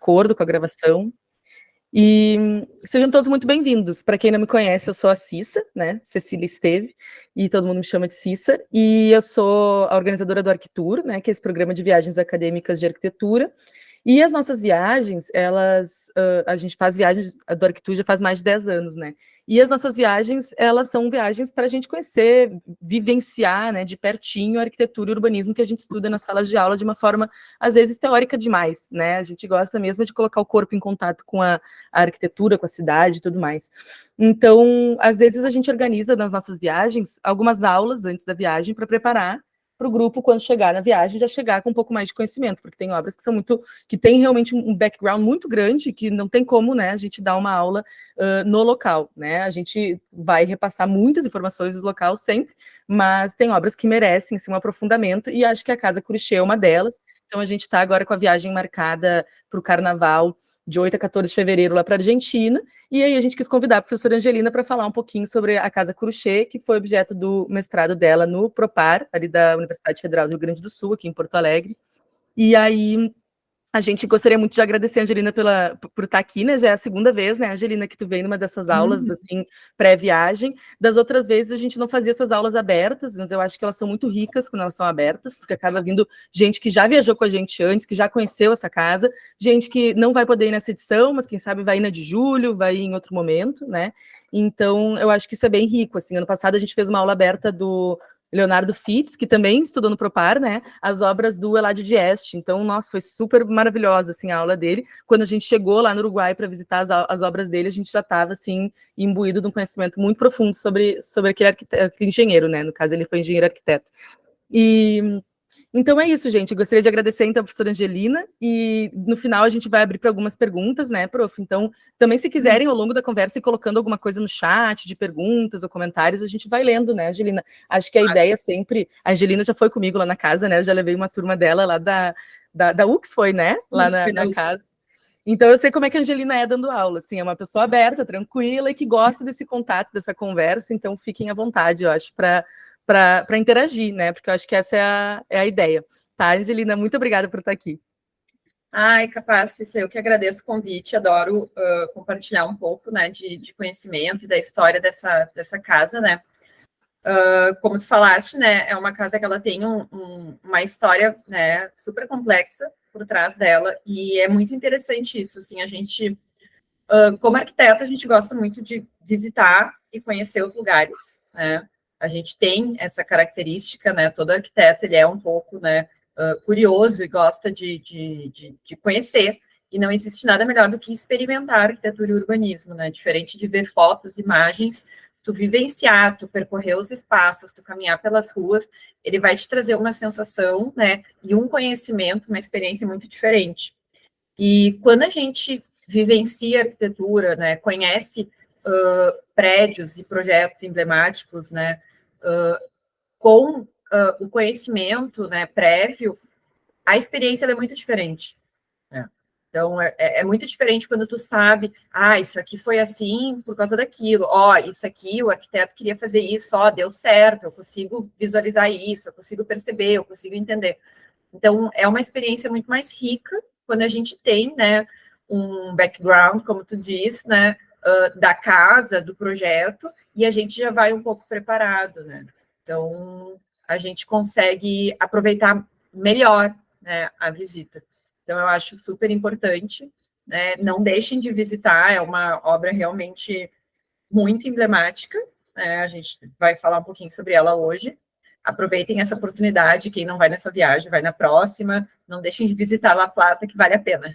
acordo com a gravação. E sejam todos muito bem-vindos. Para quem não me conhece, eu sou a Cissa, né? Cecília Esteve, e todo mundo me chama de Cissa. E eu sou a organizadora do Arquitour, né? Que é esse programa de viagens acadêmicas de arquitetura. E as nossas viagens, a gente faz viagens do Arquitour já faz mais de 10 anos, né? E as nossas viagens, elas são viagens para a gente conhecer, vivenciar, né, de pertinho a arquitetura e urbanismo que a gente estuda nas salas de aula de uma forma, às vezes, teórica demais, né? A gente gosta mesmo de colocar o corpo em contato com a arquitetura, com a cidade e tudo mais. Então, às vezes a gente organiza nas nossas viagens algumas aulas antes da viagem para preparar para o grupo, quando chegar na viagem, já chegar com um pouco mais de conhecimento, porque tem obras que são que tem realmente um background muito grande, que não tem como, né, a gente dar uma aula no local, né, a gente vai repassar muitas informações do local sempre, mas tem obras que merecem, assim, um aprofundamento, e acho que a Casa Curuxê é uma delas. Então a gente está agora com a viagem marcada para o Carnaval, de 8 a 14 de fevereiro, lá para a Argentina, e aí a gente quis convidar a professora Angelina para falar um pouquinho sobre a Casa Curuxê, que foi objeto do mestrado dela no Propar, ali da Universidade Federal do Rio Grande do Sul, aqui em Porto Alegre. E aí a gente gostaria muito de agradecer a Angelina por estar aqui, né? Já é a segunda vez, né, Angelina, que tu vem numa dessas aulas, assim, pré-viagem. Das outras vezes a gente não fazia essas aulas abertas, mas eu acho que elas são muito ricas quando elas são abertas, porque acaba vindo gente que já viajou com a gente antes, que já conheceu essa casa, gente que não vai poder ir nessa edição, mas quem sabe vai ir na de julho, vai ir em outro momento, né? Então, eu acho que isso é bem rico, assim. Ano passado a gente fez uma aula aberta do Leonardo Fitz, que também estudou no Propar, né, as obras do Eladio Dieste. Então, nossa, foi super maravilhosa, assim, a aula dele. Quando a gente chegou lá no Uruguai para visitar as obras dele, a gente já estava, assim, imbuído de um conhecimento muito profundo sobre aquele engenheiro, né, no caso ele foi engenheiro arquiteto. E então é isso, gente. Eu gostaria de agradecer, então, a professora Angelina, e no final a gente vai abrir para algumas perguntas, né, prof? Então, também se quiserem, ao longo da conversa, ir colocando alguma coisa no chat, de perguntas ou comentários, a gente vai lendo, né, Angelina? Acho que a ideia sempre... A Angelina já foi comigo lá na casa, né? Eu já levei uma turma dela lá da UX, foi, né? Lá na casa. Então, eu sei como é que a Angelina é dando aula, assim, é uma pessoa aberta, tranquila e que gosta desse contato, dessa conversa, então fiquem à vontade, eu acho, para interagir, né? Porque eu acho que essa é a ideia. Tá, Angelina? Muito obrigada por estar aqui. Ai, capaz, eu que agradeço o convite, adoro compartilhar um pouco, né, de conhecimento e da história dessa casa, né? Como tu falaste, né, é uma casa que ela tem uma história, né, super complexa por trás dela, e é muito interessante isso, assim, a gente, como arquiteto, a gente gosta muito de visitar e conhecer os lugares, né? A gente tem essa característica, né, todo arquiteto, ele é um pouco, né, curioso e gosta de conhecer, e não existe nada melhor do que experimentar arquitetura e urbanismo, né, diferente de ver fotos, imagens, tu vivenciar, tu percorrer os espaços, tu caminhar pelas ruas, ele vai te trazer uma sensação, né, e um conhecimento, uma experiência muito diferente. E quando a gente vivencia arquitetura, né, conhece prédios e projetos emblemáticos, né, com o conhecimento, né, prévio, a experiência é muito diferente, né? Então, é muito diferente quando tu sabe, isso aqui foi assim por causa daquilo, isso aqui, o arquiteto queria fazer isso, deu certo, eu consigo visualizar isso, eu consigo perceber, eu consigo entender. Então, é uma experiência muito mais rica quando a gente tem, né, um background, como tu diz, né, da casa, do projeto, e a gente já vai um pouco preparado, né? Então, a gente consegue aproveitar melhor, né, a visita. Então, eu acho super importante, né? Não deixem de visitar, é uma obra realmente muito emblemática, né? A gente vai falar um pouquinho sobre ela hoje. Aproveitem essa oportunidade, quem não vai nessa viagem, vai na próxima, não deixem de visitar La Plata, que vale a pena.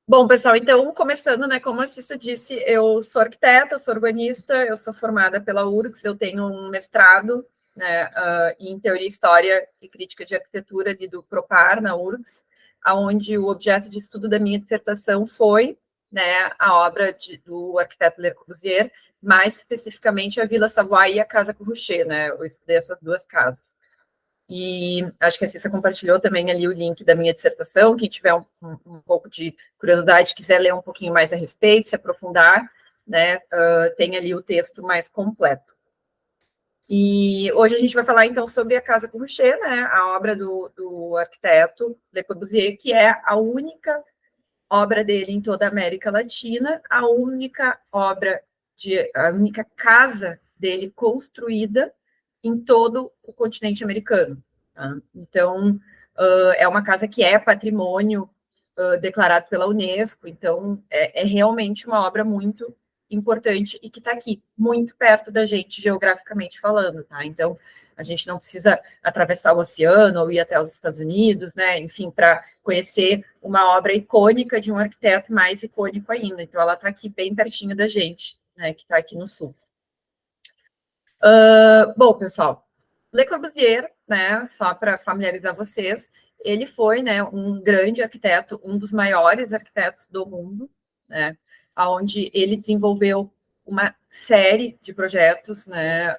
Bom, pessoal, então, começando, né, como a Cissa disse, eu sou arquiteta, eu sou urbanista, eu sou formada pela URGS, eu tenho um mestrado, né, em Teoria, História e Crítica de Arquitetura ali do Propar, na URGS, onde o objeto de estudo da minha dissertação foi, né, a obra do arquiteto Le Corbusier, mais especificamente a Vila Savoy e a Casa Corruchet, né, eu estudei essas duas casas. E acho que a Cissa compartilhou também ali o link da minha dissertação, quem tiver um pouco de curiosidade, quiser ler um pouquinho mais a respeito, se aprofundar, né, tem ali o texto mais completo. E hoje a gente vai falar, então, sobre a Casa Corbusier, né, a obra do arquiteto Le Corbusier, que é a única obra dele em toda a América Latina, a única casa dele construída em todo o continente americano. Tá? Então, é uma casa que é patrimônio declarado pela Unesco, então é realmente uma obra muito importante e que está aqui, muito perto da gente, geograficamente falando, tá? Então, a gente não precisa atravessar o oceano ou ir até os Estados Unidos, né? Enfim, para conhecer uma obra icônica de um arquiteto mais icônico ainda. Então, ela está aqui bem pertinho da gente, né? Que está aqui no sul. Bom, pessoal, Le Corbusier, né? Só para familiarizar vocês, ele foi, né, um grande arquiteto, um dos maiores arquitetos do mundo, né? Onde ele desenvolveu uma série de projetos, né,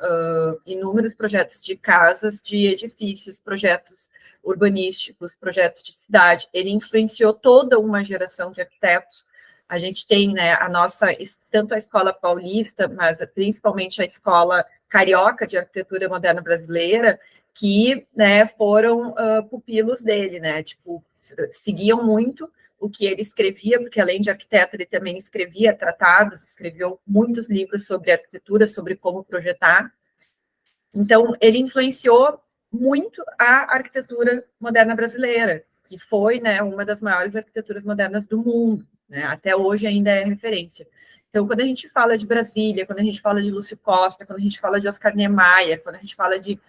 inúmeros projetos de casas, de edifícios, projetos urbanísticos, projetos de cidade. Ele influenciou toda uma geração de arquitetos. A gente tem, né, tanto a escola paulista, mas principalmente a escola carioca de arquitetura moderna brasileira, que, né, foram pupilos dele, né, tipo, seguiam muito o que ele escrevia, porque além de arquiteto, ele também escrevia tratados, escreveu muitos livros sobre arquitetura, sobre como projetar. Então, ele influenciou muito a arquitetura moderna brasileira, que foi, né, uma das maiores arquiteturas modernas do mundo, né, até hoje ainda é referência. Então, quando a gente fala de Brasília, quando a gente fala de Lúcio Costa, quando a gente fala de Oscar Niemeyer, quando a gente fala de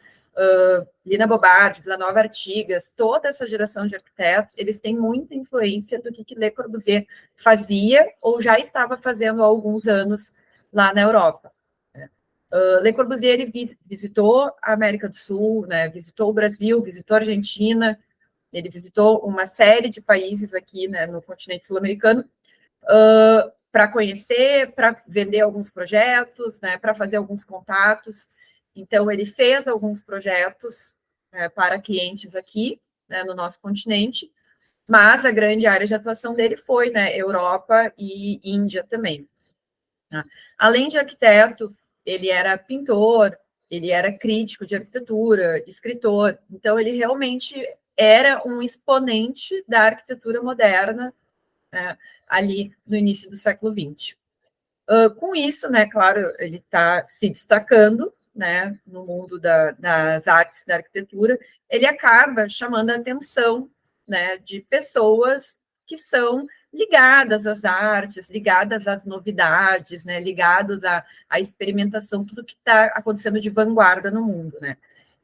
Lina Bobardi, Vila Nova Artigas, toda essa geração de arquitetos, eles têm muita influência do que Le Corbusier fazia ou já estava fazendo há alguns anos lá na Europa. Le Corbusier ele visitou a América do Sul, né, visitou o Brasil, visitou a Argentina, ele visitou uma série de países aqui, né, no continente sul-americano, para conhecer, para vender alguns projetos, né, para fazer alguns contatos. Então, ele fez alguns projetos para clientes aqui, né, no nosso continente, mas a grande área de atuação dele foi, né, Europa e Índia também. Tá? Além de arquiteto, ele era pintor, ele era crítico de arquitetura, escritor, então ele realmente era um exponente da arquitetura moderna, né, ali no início do século XX. Com isso, né, claro, ele está se destacando, né, no mundo das artes da arquitetura, ele acaba chamando a atenção, né, de pessoas que são ligadas às artes, ligadas às novidades, né, ligadas à experimentação, tudo que está acontecendo de vanguarda no mundo, né.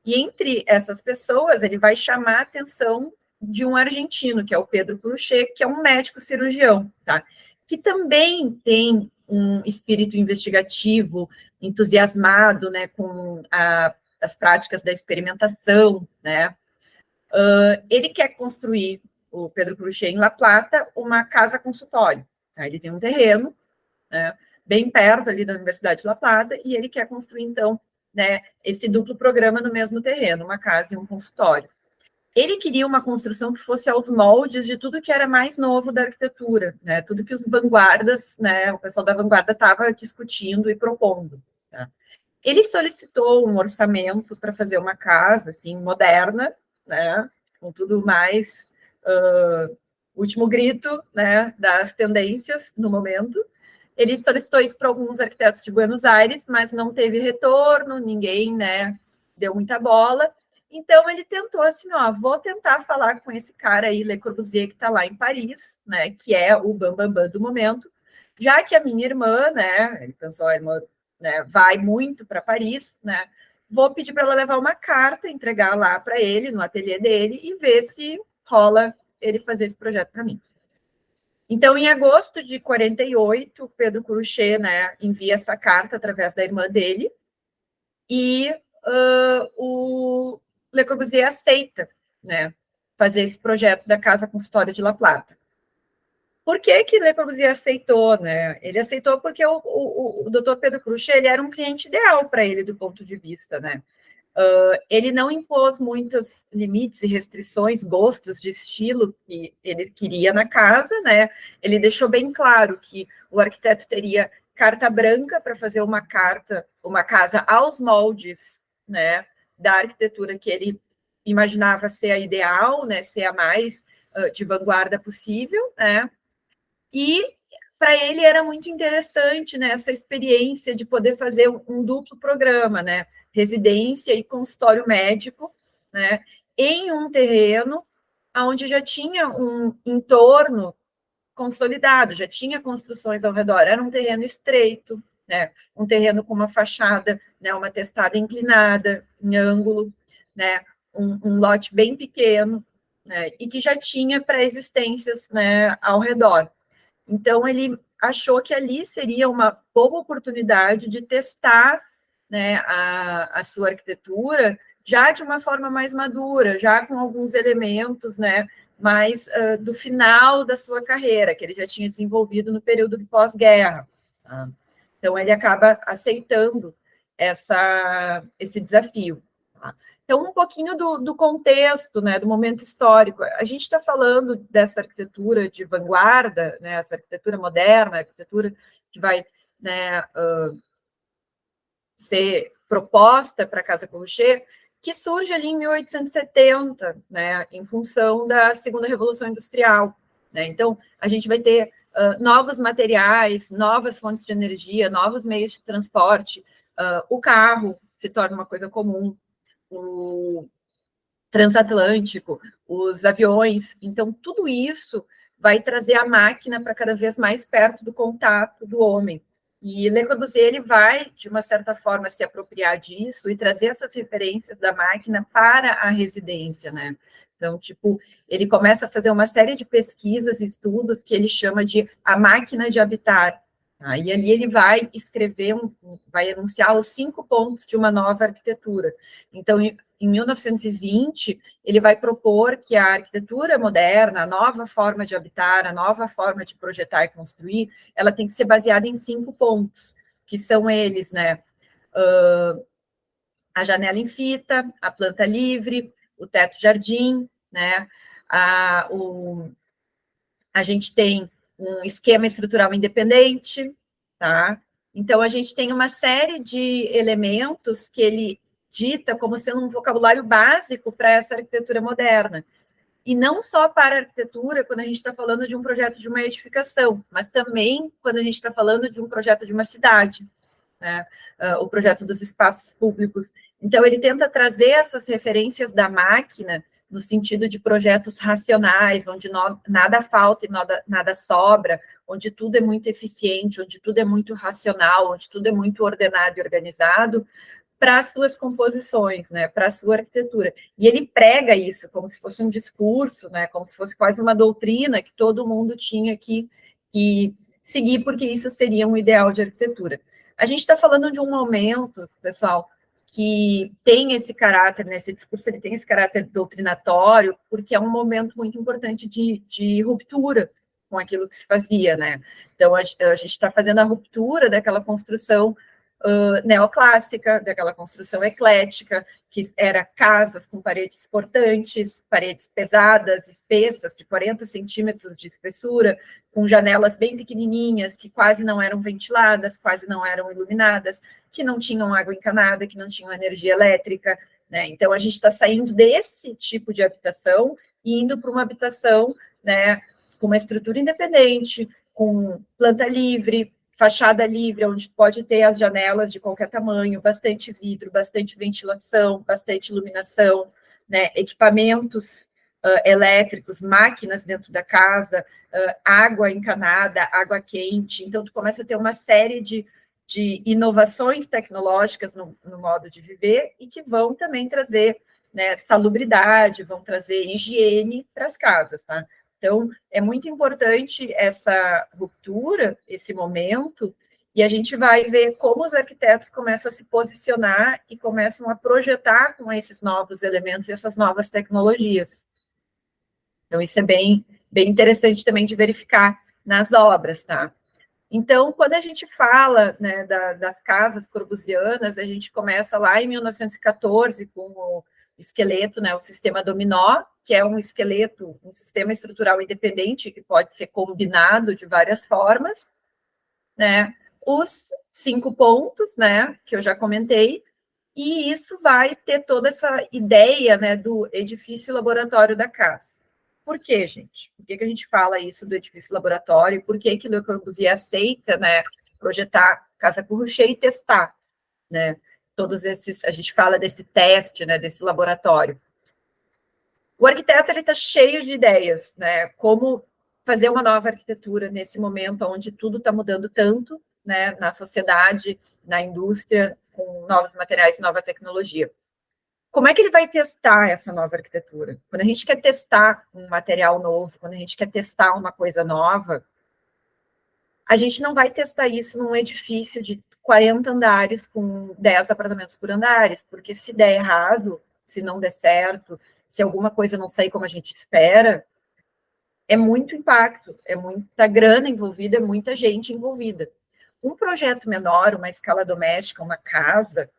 E entre essas pessoas, ele vai chamar a atenção de um argentino, que é o Pedro Cruchet, que é um médico cirurgião, tá? Que também tem um espírito investigativo, entusiasmado, né, com as práticas da experimentação, né? Ele quer construir, o Pedro Cruchet, em La Plata, uma casa consultório. Tá? Ele tem um terreno, né, bem perto ali da Universidade de La Plata, e ele quer construir, então, né, esse duplo programa no mesmo terreno, uma casa e um consultório. Ele queria uma construção que fosse aos moldes de tudo que era mais novo da arquitetura, né? Tudo que os vanguardas, né, o pessoal da vanguarda estava discutindo e propondo. Tá? Ele solicitou um orçamento para fazer uma casa assim moderna, né, com tudo mais último grito, né, das tendências no momento. Ele solicitou isso para alguns arquitetos de Buenos Aires, mas não teve retorno, ninguém, né, deu muita bola. Então, ele tentou assim, ó, vou tentar falar com esse cara aí, Le Corbusier, que está lá em Paris, né, que é o bambambam do momento, já que a minha irmã, né, ele pensou, a irmã, né, vai muito para Paris, né, vou pedir para ela levar uma carta, entregar lá para ele, no ateliê dele, e ver se rola ele fazer esse projeto para mim. Então, em agosto de 48, Pedro Cruchet, né, envia essa carta através da irmã dele, e o Le Corbusier aceita, né, fazer esse projeto da Casa Consultório de La Plata. Por que Le Corbusier aceitou? Né? Ele aceitou porque o Dr. Pedro Cruchet ele era um cliente ideal para ele do ponto de vista, né? Ele não impôs muitos limites e restrições, gostos de estilo que ele queria na casa, né? Ele deixou bem claro que o arquiteto teria carta branca para fazer uma casa aos moldes né, da arquitetura que ele imaginava ser a ideal, né, ser a mais de vanguarda possível, né, e para ele era muito interessante, né, essa experiência de poder fazer um duplo programa, né, residência e consultório médico, né, em um terreno onde já tinha um entorno consolidado, já tinha construções ao redor, era um terreno estreito, né, um terreno com uma fachada, né, uma testada inclinada, em ângulo, né, um lote bem pequeno, né, e que já tinha pré-existências, né, ao redor. Então, ele achou que ali seria uma boa oportunidade de testar, né, a sua arquitetura já de uma forma mais madura, já com alguns elementos, né, mais do final da sua carreira, que ele já tinha desenvolvido no período do pós-guerra. Tá? Então, ele acaba aceitando esse desafio. Tá? Então, um pouquinho do contexto, né, do momento histórico. A gente está falando dessa arquitetura de vanguarda, né, essa arquitetura moderna, arquitetura que vai, né, ser proposta para a Casa Corrochê, que surge ali em 1870, né, em função da Segunda Revolução Industrial. Né? Então, a gente vai ter novos materiais, novas fontes de energia, novos meios de transporte, o carro se torna uma coisa comum, o transatlântico, os aviões. Então, tudo isso vai trazer a máquina para cada vez mais perto do contato do homem. E Le Corbusier ele vai, de uma certa forma, se apropriar disso e trazer essas referências da máquina para a residência, né? Então, tipo, ele começa a fazer uma série de pesquisas e estudos que ele chama de a máquina de habitar. Tá? E ali ele vai escrever, vai enunciar os 5 pontos de uma nova arquitetura. Então, em 1920, ele vai propor que a arquitetura moderna, a nova forma de habitar, a nova forma de projetar e construir, ela tem que ser baseada em 5 pontos, que são eles, né? A janela em fita, a planta livre, o teto-jardim, né? A gente tem um esquema estrutural independente, tá? Então, a gente tem uma série de elementos que ele dita como sendo um vocabulário básico para essa arquitetura moderna. E não só para a arquitetura, quando a gente está falando de um projeto de uma edificação, mas também quando a gente está falando de um projeto de uma cidade, né? O projeto dos espaços públicos. Então, ele tenta trazer essas referências da máquina no sentido de projetos racionais, onde nada falta e nada sobra, onde tudo é muito eficiente, onde tudo é muito racional, onde tudo é muito ordenado e organizado, para as suas composições, né, para a sua arquitetura. E ele prega isso como se fosse um discurso, né, como se fosse quase uma doutrina que todo mundo tinha que seguir, porque isso seria um ideal de arquitetura. A gente está falando de um momento, pessoal, que tem esse caráter, né, esse discurso ele tem esse caráter doutrinatório, porque é um momento muito importante de ruptura com aquilo que se fazia, né? Então, a gente está fazendo a ruptura daquela construção neoclássica, daquela construção eclética, que era casas com paredes portantes, paredes pesadas, espessas, de 40 centímetros de espessura, com janelas bem pequenininhas, que quase não eram ventiladas, quase não eram iluminadas, que não tinham água encanada, que não tinham energia elétrica, né? Então, a gente está saindo desse tipo de habitação e indo para uma habitação, né, com uma estrutura independente, com planta livre, fachada livre, onde pode ter as janelas de qualquer tamanho, bastante vidro, bastante ventilação, bastante iluminação, né, equipamentos elétricos, máquinas dentro da casa, água encanada, água quente. Então, tu começa a ter uma série de inovações tecnológicas no modo de viver e que vão também trazer, né, salubridade, vão trazer higiene para as casas, tá? Então, é muito importante essa ruptura, esse momento, e a gente vai ver como os arquitetos começam a se posicionar e começam a projetar com esses novos elementos e essas novas tecnologias. Então, isso é bem interessante também de verificar nas obras, tá? Então, quando a gente fala, né, das casas corbusianas, a gente começa lá em 1914 com o esqueleto, né, o sistema dominó, que é um esqueleto, um sistema estrutural independente que pode ser combinado de várias formas, né? Os 5 pontos, né, que eu já comentei, E isso vai ter toda essa ideia, né, do edifício laboratório da casa. Por quê, gente? Por que a gente fala isso do edifício laboratório? Por que Le Corbusier aceita, né, projetar Casa Corbusier e testar, né? Todos esses, a gente fala desse teste, né, desse laboratório. O arquiteto, ele está cheio de ideias, né? Como fazer uma nova arquitetura nesse momento onde tudo está mudando tanto, né, na sociedade, na indústria, com novos materiais e nova tecnologia. Como é que ele vai testar essa nova arquitetura? Quando a gente quer testar um material novo, quando a gente quer testar uma coisa nova, a gente não vai testar isso num edifício de 40 andares com 10 apartamentos por andares, porque se der errado, se não der certo, se alguma coisa não sair como a gente espera, é muito impacto, é muita grana envolvida, é muita gente envolvida. Um projeto menor, uma escala doméstica, uma casa,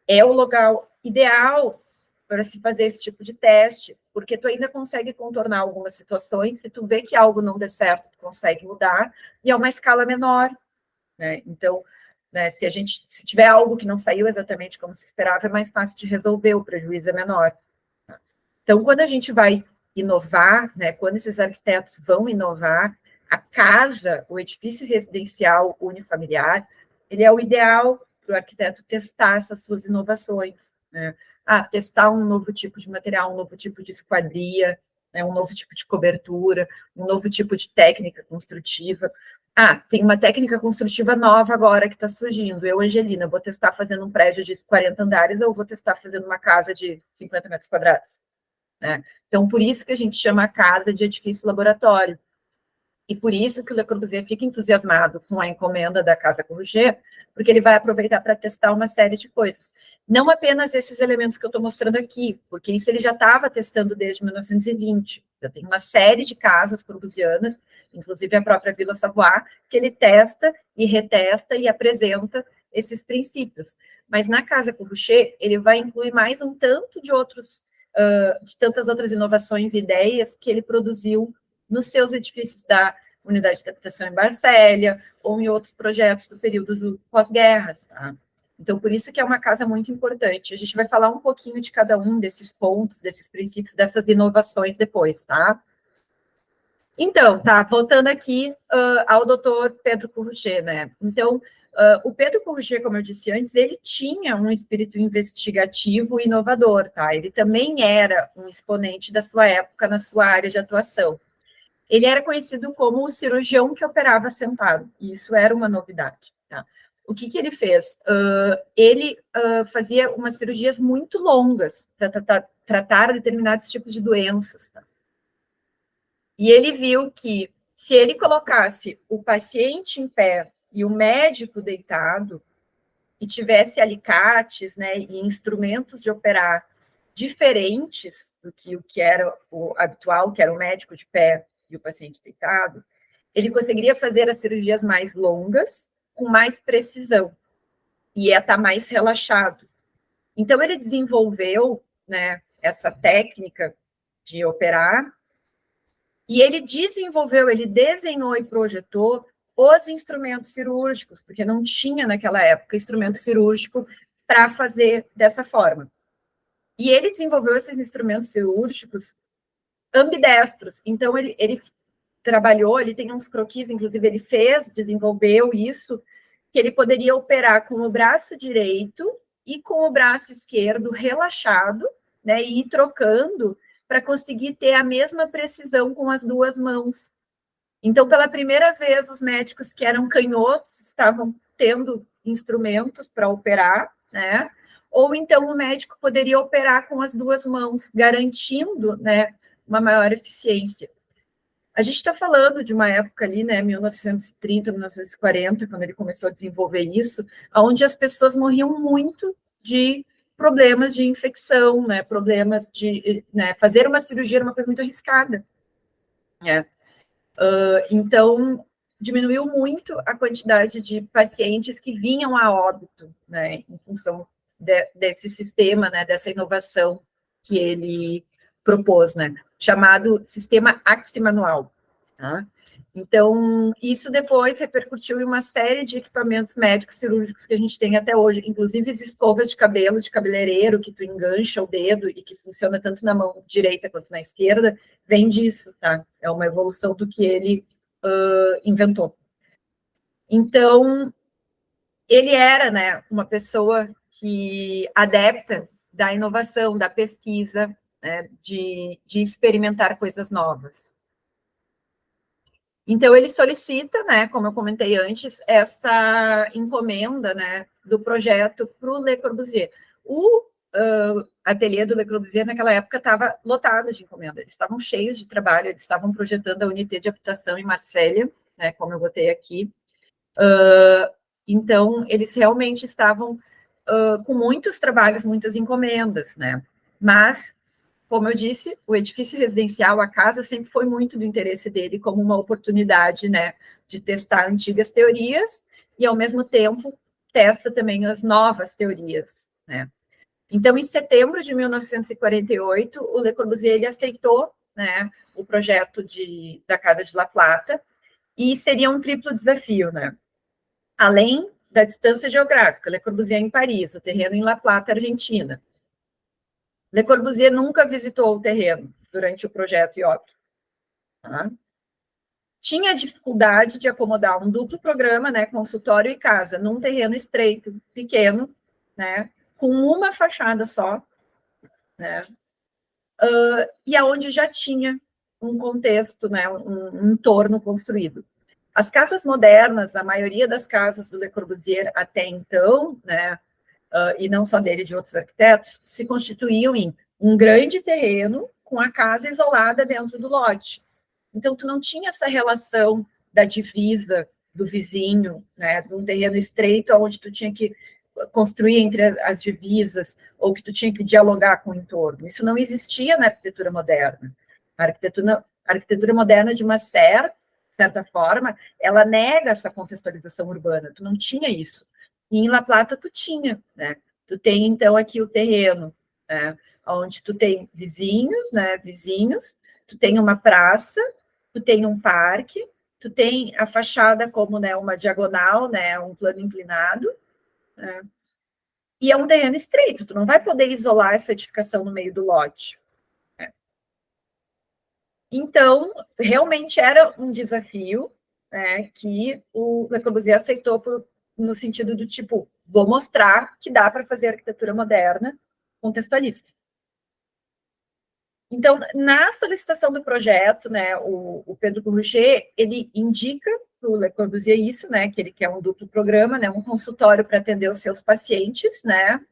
é o local ideal para se fazer esse tipo de teste, porque tu ainda consegue contornar algumas situações, se tu vê que algo não der certo, tu consegue mudar, e é uma escala menor, né? Então, né, se tiver algo que não saiu exatamente como se esperava, é mais fácil de resolver, o prejuízo é menor. Então, quando a gente vai inovar, né, quando esses arquitetos vão inovar, a casa, o edifício residencial unifamiliar, ele é o ideal para o arquiteto testar essas suas inovações, né? Testar um novo tipo de material, um novo tipo de esquadria, né, um novo tipo de cobertura, um novo tipo de técnica construtiva. Tem uma técnica construtiva nova agora que está surgindo. Eu, Angelina, vou testar fazendo um prédio de 40 andares ou vou testar fazendo uma casa de 50 metros quadrados? Né? Então, por isso que a gente chama a casa de edifício laboratório. E por isso que o Le Corbusier fica entusiasmado com a encomenda da Casa Corbusier, porque ele vai aproveitar para testar uma série de coisas. Não apenas esses elementos que eu estou mostrando aqui, porque isso ele já estava testando desde 1920. Já tem uma série de casas corbusianas, inclusive a própria Vila Savoie, que ele testa e retesta e apresenta esses princípios. Mas na Casa Corbusier, ele vai incluir mais um tanto de de tantas outras inovações e ideias que ele produziu nos seus edifícios da Unidade de Habitação em Barcélia, ou em outros projetos do período do pós-guerras, tá? Então, por isso que é uma casa muito importante. A gente vai falar um pouquinho de cada um desses pontos, desses princípios, dessas inovações depois, tá? Então, voltando aqui ao doutor Pedro Corbusier, né? Então, o Pedro Corbusier, como eu disse antes, ele tinha um espírito investigativo e inovador, tá? Ele também era um exponente da sua época na sua área de atuação. Ele era conhecido como o cirurgião que operava sentado, e isso era uma novidade, tá? O que ele fez? Ele fazia umas cirurgias muito longas para tratar determinados tipos de doenças, tá? E ele viu que se ele colocasse o paciente em pé e o médico deitado, e tivesse alicates, né, e instrumentos de operar diferentes do que o que era o habitual, que era o médico de pé e o paciente deitado, ele conseguiria fazer as cirurgias mais longas, com mais precisão, e ia estar mais relaxado. Então, ele desenvolveu, né, essa técnica de operar, e ele desenhou e projetou os instrumentos cirúrgicos, porque não tinha naquela época instrumento cirúrgico para fazer dessa forma. E ele desenvolveu esses instrumentos cirúrgicos ambidestros. Então, ele trabalhou, ele tem uns croquis, inclusive ele desenvolveu isso, que ele poderia operar com o braço direito e com o braço esquerdo relaxado, né, e ir trocando para conseguir ter a mesma precisão com as duas mãos. Então, pela primeira vez, os médicos que eram canhotos estavam tendo instrumentos para operar, né? Ou então o médico poderia operar com as duas mãos, garantindo, né, uma maior eficiência. A gente está falando de uma época ali, né, 1930, 1940, quando ele começou a desenvolver isso, onde as pessoas morriam muito de problemas de infecção, né, problemas de, né, fazer uma cirurgia era uma coisa muito arriscada. Então, diminuiu muito a quantidade de pacientes que vinham a óbito, né, em função desse sistema, né, dessa inovação que ele propôs, né, chamado sistema aximanual. tá? Então, isso depois repercutiu em uma série de equipamentos médicos cirúrgicos que a gente tem até hoje, inclusive as escovas de cabelo de cabeleireiro, que tu engancha o dedo e que funciona tanto na mão direita quanto na esquerda, vem disso, tá? É uma evolução do que ele inventou. Então, ele era, né, uma pessoa que adepta da inovação, da pesquisa, né, de experimentar coisas novas. Então, ele solicita, né, como eu comentei antes, essa encomenda, né, do projeto para o Le Corbusier. O ateliê do Le Corbusier, naquela época, estava lotado de encomenda. Eles estavam cheios de trabalho, eles estavam projetando a unité de habitação em Marselha, né, como eu botei aqui. Então, eles realmente estavam com muitos trabalhos, muitas encomendas, né? Mas, como eu disse, o edifício residencial, a casa, sempre foi muito do interesse dele como uma oportunidade, né, de testar antigas teorias e, ao mesmo tempo, testa também as novas teorias, né? Então, em setembro de 1948, o Le Corbusier ele aceitou, né, o projeto da Casa de La Plata, e seria um triplo desafio, né? Além da distância geográfica, Le Corbusier em Paris, o terreno em La Plata, Argentina. Le Corbusier nunca visitou o terreno durante o projeto e obra. Tá? Tinha dificuldade de acomodar um duplo programa, né, consultório e casa, num terreno estreito, pequeno, né, com uma fachada só, né, e aonde já tinha um contexto, né, um entorno construído. As casas modernas, a maioria das casas do Le Corbusier até então, né, e não só dele, de outros arquitetos, se constituíam em um grande terreno com a casa isolada dentro do lote. Então, tu não tinha essa relação da divisa do vizinho, né, de um terreno estreito, onde tu tinha que construir entre as divisas, ou que tu tinha que dialogar com o entorno. Isso não existia na arquitetura moderna. A arquitetura moderna, de uma certa forma, ela nega essa contextualização urbana. Tu não tinha isso. E em La Plata tu tinha, né? Tu tem, então, aqui o terreno, né, onde tu tem vizinhos, né, tu tem uma praça, tu tem um parque, tu tem a fachada como, né, uma diagonal, né, um plano inclinado, né, e é um terreno estreito, tu não vai poder isolar essa edificação no meio do lote. Né? Então, realmente era um desafio, né, que o Le Corbusier aceitou no sentido do tipo, vou mostrar que dá para fazer arquitetura moderna contextualista. Então, na solicitação do projeto, né, o Pedro Corbusier, ele indica para o Le Corbusier isso, né, que ele quer um duplo programa, né, um consultório para atender os seus pacientes, né,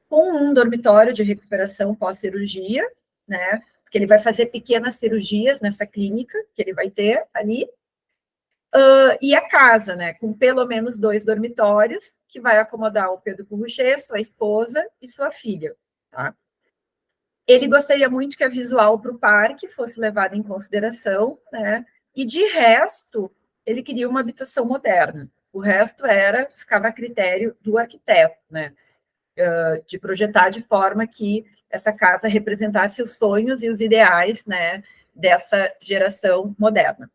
com um dormitório de recuperação pós-cirurgia, né, porque ele vai fazer pequenas cirurgias nessa clínica que ele vai ter ali, e a casa, né, com pelo menos 2 dormitórios, que vai acomodar o Pedro Corbusier, sua esposa e sua filha, tá? Ele gostaria muito que a visual para o parque fosse levada em consideração, né? E de resto, ele queria uma habitação moderna. O resto ficava a critério do arquiteto, né? De projetar de forma que essa casa representasse os sonhos e os ideais, né, dessa geração moderna.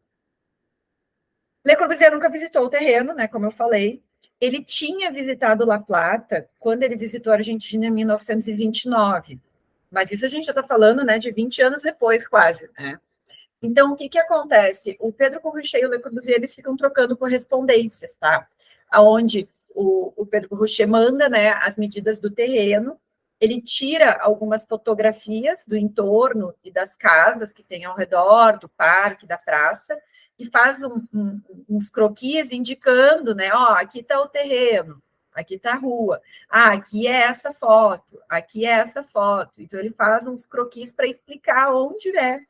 Le Corbusier nunca visitou o terreno, né, como eu falei. Ele tinha visitado La Plata quando ele visitou a Argentina em 1929. Mas isso a gente já está falando, né, de 20 anos depois, quase, né? Então, o que acontece? O Pedro Corbusier e o Le Corbusier, eles ficam trocando correspondências, tá? Onde o Pedro Corbusier manda, né, as medidas do terreno, ele tira algumas fotografias do entorno e das casas que tem ao redor, do parque, da praça, e faz uns croquis indicando, né, ó, aqui está o terreno, aqui está a rua, aqui é essa foto, aqui é essa foto. Então, ele faz uns croquis para explicar onde é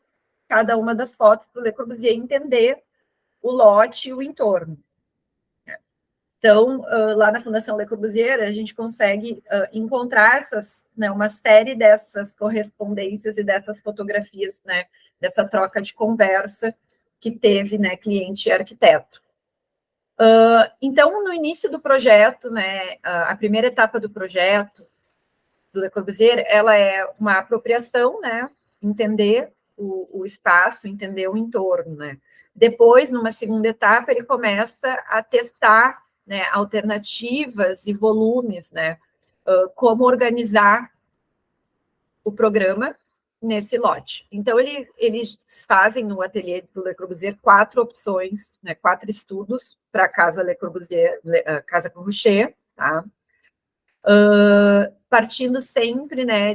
cada uma das fotos para o Le Corbusier entender o lote e o entorno. Então, lá na Fundação Le Corbusier, a gente consegue encontrar né, uma série dessas correspondências e dessas fotografias, né, dessa troca de conversa que teve, né, cliente e arquiteto. Então, no início do projeto, né, a primeira etapa do projeto do Le Corbusier, ela é uma apropriação, né, entender o espaço, entender o entorno, né? Depois, numa segunda etapa, ele começa a testar, né, alternativas e volumes, né? Como organizar o programa nesse lote. Então, eles fazem no ateliê do Le Corbusier 4 opções, né, 4 estudos para a Casa Le Corbusier, Casa Corbusier, tá? Partindo sempre, né,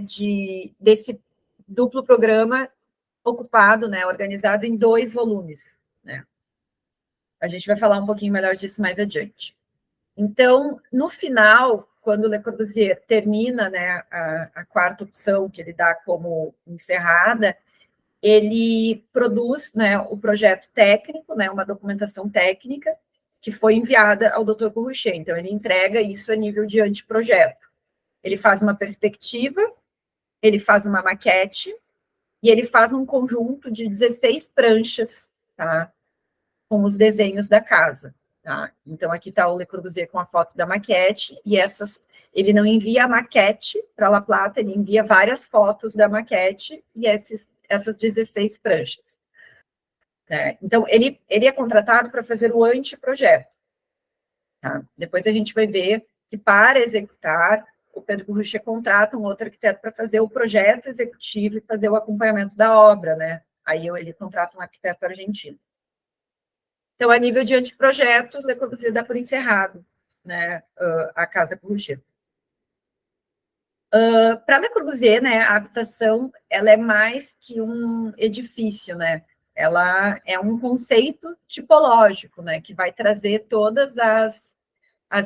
desse duplo programa ocupado, né, organizado em 2 volumes, né? A gente vai falar um pouquinho melhor disso mais adiante. Então, no final, quando o Le Corbusier termina, né, a quarta opção que ele dá como encerrada, ele produz, né, o projeto técnico, né, uma documentação técnica que foi enviada ao Dr. Corbusier. Então, ele entrega isso a nível de anteprojeto. Ele faz uma perspectiva, ele faz uma maquete e ele faz um conjunto de 16 pranchas, tá, com os desenhos da casa. Tá? Então, aqui está o Le Corbusier com a foto da maquete, e ele não envia a maquete para La Plata, ele envia várias fotos da maquete e essas 16 pranchas. Né? Então, ele é contratado para fazer o anteprojeto. Tá? Depois a gente vai ver que, para executar, o Pedro Corbusier contrata um outro arquiteto para fazer o projeto executivo e fazer o acompanhamento da obra, né? Aí ele contrata um arquiteto argentino. Então, a nível de anteprojeto, Le Corbusier dá por encerrado, né, a Casa Corbusier. Para Le Corbusier, né, a habitação ela é mais que um edifício, né? Ela é um conceito tipológico, né, que vai trazer todas as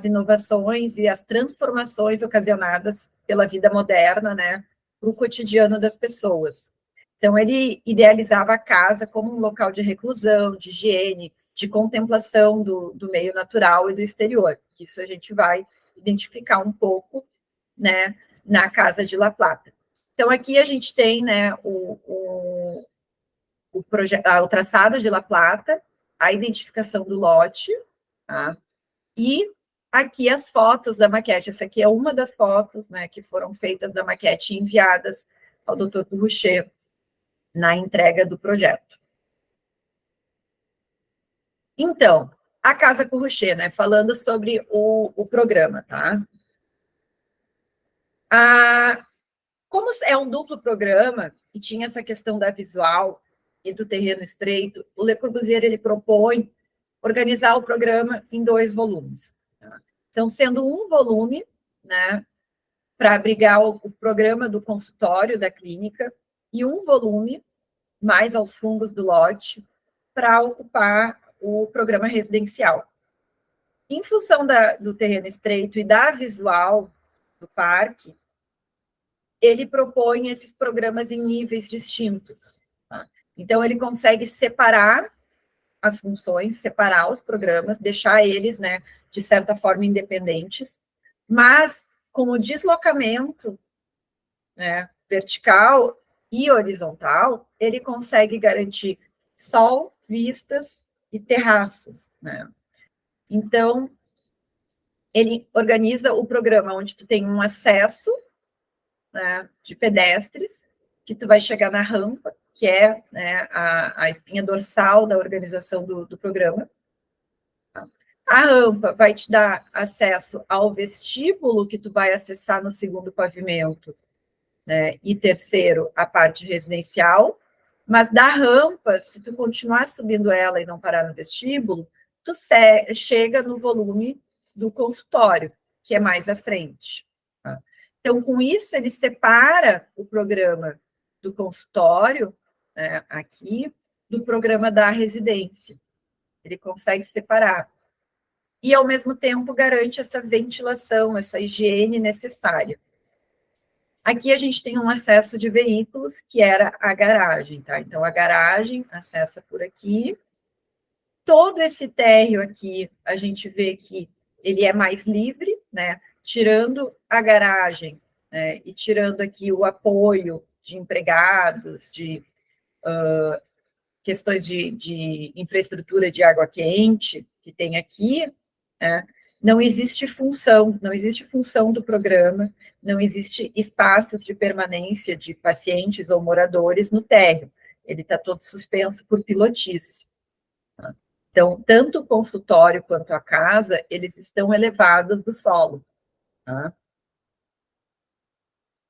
inovações e as transformações ocasionadas pela vida moderna, né, para o cotidiano das pessoas. Então, ele idealizava a casa como um local de reclusão, de higiene, de contemplação do meio natural e do exterior. Isso a gente vai identificar um pouco, né, na Casa de La Plata. Então, aqui a gente tem, né, o traçado de La Plata, a identificação do lote, tá? E aqui as fotos da maquete. Essa aqui é uma das fotos, né, que foram feitas da maquete e enviadas ao Dr. Corbusier na entrega do projeto. Então, a Casa Corbusier, né, falando sobre o programa, tá? Como é um duplo programa, e tinha essa questão da visual e do terreno estreito, o Le Corbusier, ele propõe organizar o programa em 2 volumes. Tá? Então, sendo um volume, né, para abrigar o programa do consultório da clínica, e um volume, mais aos fundos do lote, para ocupar o programa residencial. Em função do terreno estreito e da visual do parque, ele propõe esses programas em níveis distintos. Tá? Então, ele consegue separar as funções, separar os programas, deixar eles, né, de certa forma, independentes, mas com o deslocamento, né, vertical e horizontal, ele consegue garantir sol, vistas e terraços, né? Então, ele organiza o programa onde tu tem um acesso, né, de pedestres, que tu vai chegar na rampa, que é, né, a espinha dorsal da organização do programa. A rampa vai te dar acesso ao vestíbulo, que tu vai acessar no segundo pavimento, né, e terceiro, a parte residencial, mas da rampa, se tu continuar subindo ela e não parar no vestíbulo, tu chega no volume do consultório, que é mais à frente. Tá? Então, com isso, ele separa o programa do consultório, né, aqui, do programa da residência. Ele consegue separar. E, ao mesmo tempo, garante essa ventilação, essa higiene necessária. Aqui a gente tem um acesso de veículos, que era a garagem, tá? Então, a garagem acessa por aqui. Todo esse térreo aqui, a gente vê que ele é mais livre, né? Tirando a garagem, né? E tirando aqui o apoio de empregados, de questões de infraestrutura de água quente, que tem aqui, né? Não existe função do programa, não existe espaços de permanência de pacientes ou moradores no térreo. ele está todo suspenso por pilotis. Tá? Então, tanto o consultório quanto a casa, eles estão elevados do solo. Tá?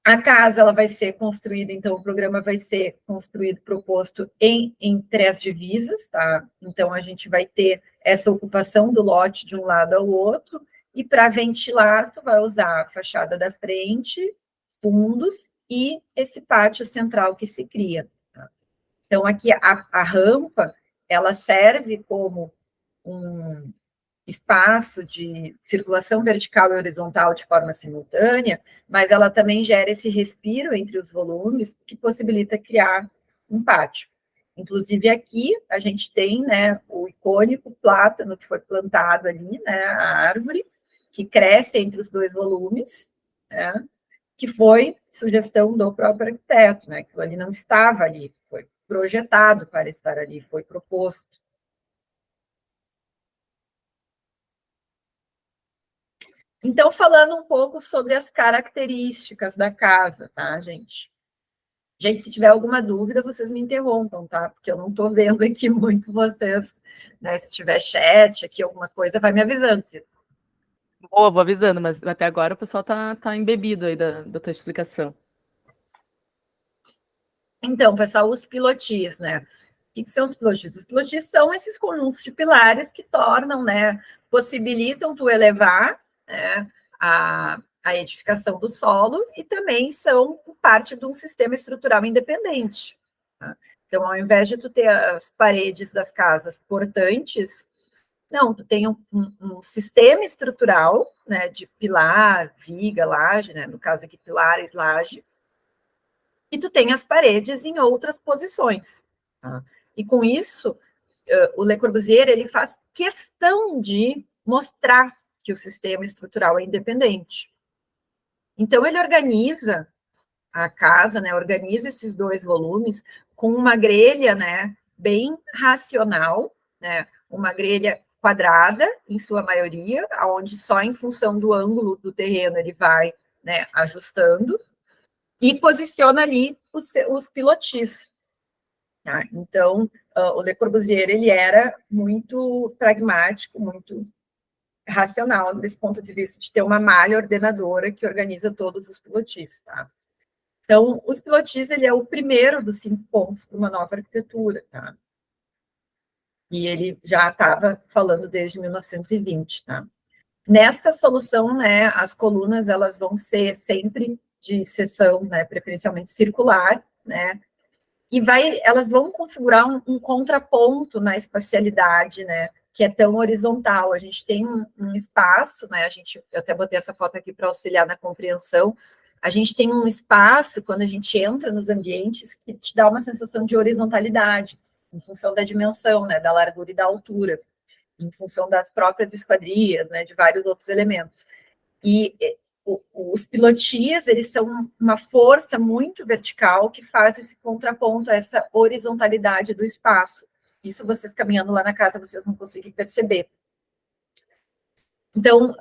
A casa ela vai ser construída, então o programa vai ser construído, proposto em 3 divisas, tá? Então a gente vai ter essa ocupação do lote de um lado ao outro, e para ventilar, tu vai usar a fachada da frente, fundos e esse pátio central que se cria. Tá? Então aqui a rampa, ela serve como um espaço de circulação vertical e horizontal de forma simultânea, mas ela também gera esse respiro entre os volumes que possibilita criar um pátio. Inclusive aqui a gente tem, né, o icônico plátano que foi plantado ali, né, a árvore, que cresce entre os 2 volumes, né, que foi sugestão do próprio arquiteto, né, que ali não estava ali, foi projetado para estar ali, foi proposto. Então, falando um pouco sobre as características da casa, tá, gente? Gente, se tiver alguma dúvida, vocês me interrompam, tá? Porque eu não estou vendo aqui muito vocês, né? Se tiver chat aqui, alguma coisa, vai me avisando. Boa, vou avisando, mas até agora o pessoal tá embebido aí da tua explicação. Então, pessoal, os pilotis, né? O que são os pilotis? Os pilotis são esses conjuntos de pilares que tornam, né? Possibilitam tu elevar, né, a edificação do solo e também são parte de um sistema estrutural independente. Tá? Então, ao invés de tu ter as paredes das casas portantes, não, tu tem um sistema estrutural, né, de pilar, viga, laje, né, no caso aqui pilar e laje, e tu tem as paredes em outras posições. Tá? E com isso, o Le Corbusier ele faz questão de mostrar que o sistema estrutural é independente. Então, ele organiza a casa, né, organiza esses 2 volumes com uma grelha, né, bem racional, né, uma grelha quadrada, em sua maioria, onde só em função do ângulo do terreno ele vai, né, ajustando, e posiciona ali os pilotis. Tá? Então, o Le Corbusier ele era muito pragmático, muito racional desse ponto de vista de ter uma malha ordenadora que organiza todos os pilotis. Tá? Então, os pilotis ele é o primeiro dos 5 pontos para uma nova arquitetura. Tá? E ele já estava falando desde 1920. Tá? Nessa solução, né, as colunas elas vão ser sempre de seção, né, preferencialmente circular, né, e elas vão configurar um contraponto na espacialidade, né, que é tão horizontal. A gente tem um espaço, né, eu até botei essa foto aqui para auxiliar na compreensão. A gente tem um espaço quando a gente entra nos ambientes que te dá uma sensação de horizontalidade, em função da dimensão, né, da largura e da altura, em função das próprias esquadrias, né, de vários outros elementos. E os pilotis, eles são uma força muito vertical que faz esse contraponto a essa horizontalidade do espaço. Isso vocês caminhando lá na casa, vocês não conseguem perceber. Então,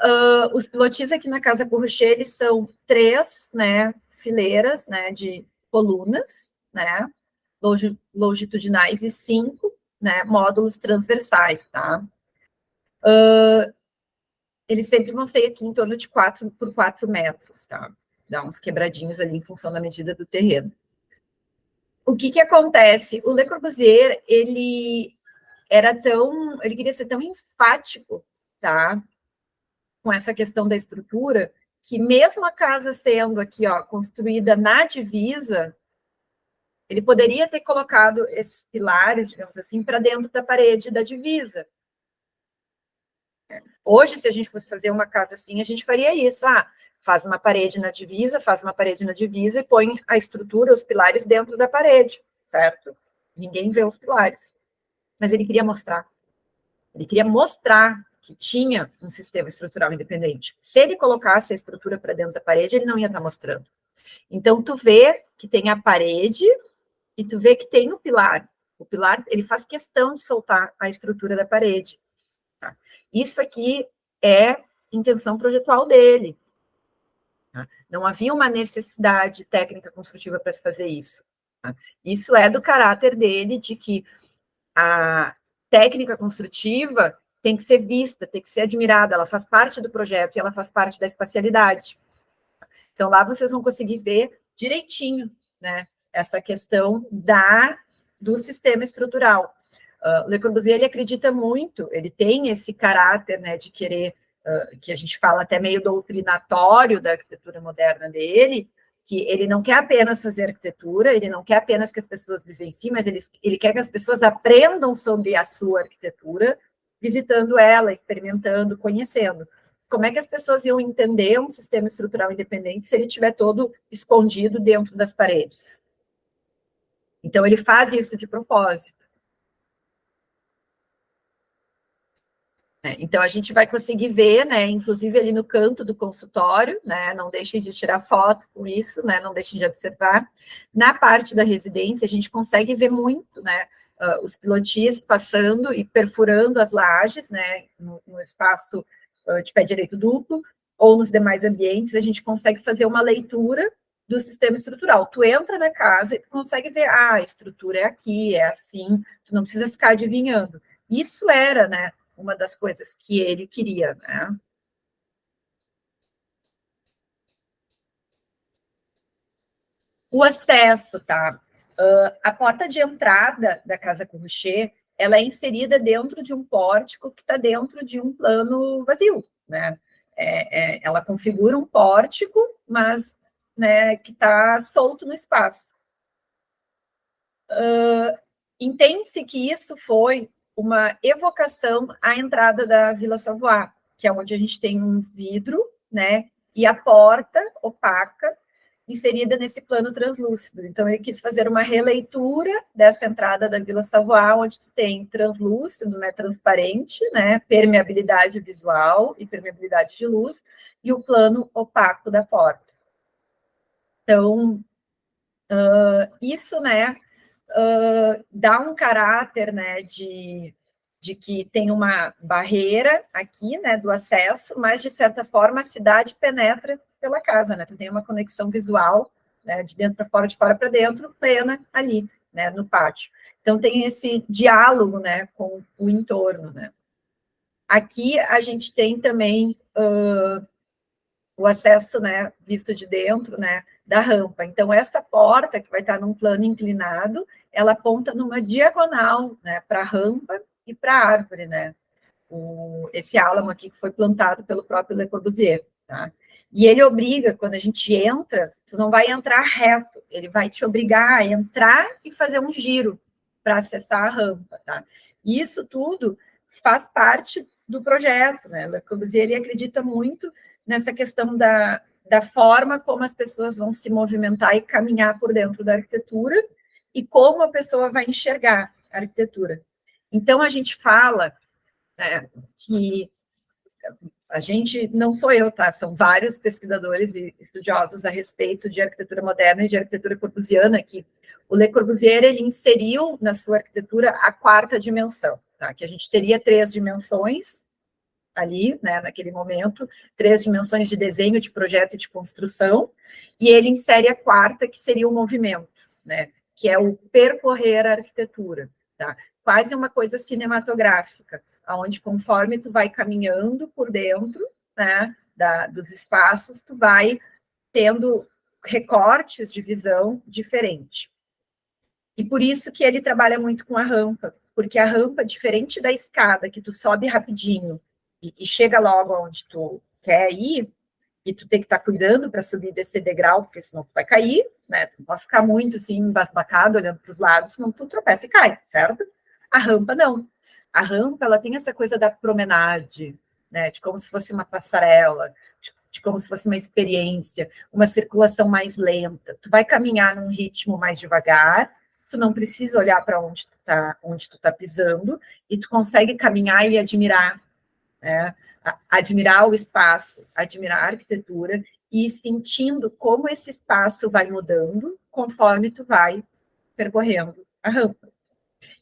os pilotis aqui na Casa Corrocher, eles são 3, né, fileiras, né, de colunas, né, longitudinais e 5, né, módulos transversais, tá? Eles sempre vão ser aqui em torno de 4 por 4 metros, tá? Dá uns quebradinhos ali em função da medida do terreno. O que acontece? O Le Corbusier, ele queria ser tão enfático, tá? Com essa questão da estrutura, que mesmo a casa sendo aqui, ó, construída na divisa, ele poderia ter colocado esses pilares, digamos assim, para dentro da parede da divisa. Hoje, se a gente fosse fazer uma casa assim, a gente faria isso. Faz uma parede na divisa, e põe a estrutura, os pilares dentro da parede, certo? Ninguém vê os pilares. Mas ele queria mostrar. Ele queria mostrar que tinha um sistema estrutural independente. Se ele colocasse a estrutura para dentro da parede, ele não ia estar mostrando. Então, tu vê que tem a parede e tu vê que tem o pilar. O pilar, ele faz questão de soltar a estrutura da parede. Tá? Isso aqui é intenção projetual dele. Tá? Não havia uma necessidade técnica construtiva para se fazer isso. Isso é do caráter dele, de que a técnica construtiva tem que ser vista, tem que ser admirada, ela faz parte do projeto e ela faz parte da espacialidade. Então, lá vocês vão conseguir ver direitinho, né, essa questão do sistema estrutural. Le Corbusier, ele acredita muito, ele tem esse caráter, né, de querer, que a gente fala até meio doutrinatório da arquitetura moderna dele, que ele não quer apenas fazer arquitetura, ele não quer apenas que as pessoas vivenciem, mas ele quer que as pessoas aprendam sobre a sua arquitetura, visitando ela, experimentando, conhecendo. Como é que as pessoas iam entender um sistema estrutural independente se ele estiver todo escondido dentro das paredes? Então, ele faz isso de propósito. Então, a gente vai conseguir ver, né, inclusive ali no canto do consultório, né, não deixem de tirar foto com isso, né, não deixem de observar. Na parte da residência, a gente consegue ver muito, né, os pilotis passando e perfurando as lajes, né, no espaço de pé direito duplo, ou nos demais ambientes, a gente consegue fazer uma leitura do sistema estrutural. Tu entra na casa e tu consegue ver, a estrutura é aqui, é assim, tu não precisa ficar adivinhando. Isso era, né, uma das coisas que ele queria, né? O acesso, tá? A porta de entrada da Casa Corruchet, ela é inserida dentro de um pórtico que está dentro de um plano vazio, né? Ela configura um pórtico, mas, né, que está solto no espaço. Entende-se que isso foi uma evocação à entrada da Vila Savoie, que é onde a gente tem um vidro, né, e a porta opaca inserida nesse plano translúcido. Então, ele quis fazer uma releitura dessa entrada da Vila Savoie, onde tu tem translúcido, né, transparente, né, permeabilidade visual e permeabilidade de luz, e o plano opaco da porta. Então, isso, né, dá um caráter, né, de que tem uma barreira aqui, né, do acesso, mas, de certa forma, a cidade penetra pela casa, né, tu tem uma conexão visual, né, de dentro para fora, de fora para dentro, plena ali, né, no pátio. Então, tem esse diálogo, né, com o entorno, né. Aqui, a gente tem também o acesso, né, visto de dentro, né, da rampa. Então, essa porta, que vai estar num plano inclinado, ela aponta numa diagonal, né, para a rampa e para a árvore, né, esse álamo aqui que foi plantado pelo próprio Le Corbusier, tá? E ele obriga, quando a gente entra, tu não vai entrar reto, ele vai te obrigar a entrar e fazer um giro para acessar a rampa, tá? E isso tudo faz parte do projeto, né? Le Corbusier, ele acredita muito nessa questão da forma como as pessoas vão se movimentar e caminhar por dentro da arquitetura e como a pessoa vai enxergar a arquitetura. Então, a gente fala, né, que a gente, não sou eu, tá? São vários pesquisadores e estudiosos a respeito de arquitetura moderna e de arquitetura corbusiana, que o Le Corbusier, ele inseriu na sua arquitetura a quarta dimensão, tá? Que a gente teria 3 dimensões, ali, né, naquele momento, 3 dimensões de desenho, de projeto e de construção, e ele insere a quarta, que seria o movimento, né, que é o percorrer a arquitetura, tá? Quase uma coisa cinematográfica, onde conforme tu vai caminhando por dentro, né, dos espaços, tu vai tendo recortes de visão diferente. E por isso que ele trabalha muito com a rampa, porque a rampa, diferente da escada, que tu sobe rapidinho e chega logo onde tu quer ir, e tu tem que estar cuidando para subir e descer degrau, porque senão tu vai cair, né? Tu não pode ficar muito assim, embasbacado, olhando para os lados, senão tu tropeça e cai, certo? A rampa não. A rampa, ela tem essa coisa da promenade, né? De como se fosse uma passarela, de como se fosse uma experiência, uma circulação mais lenta. Tu vai caminhar num ritmo mais devagar, tu não precisa olhar para onde tu tá pisando, e tu consegue caminhar e admirar, né? Admirar o espaço, admirar a arquitetura e ir sentindo como esse espaço vai mudando conforme tu vai percorrendo a rampa.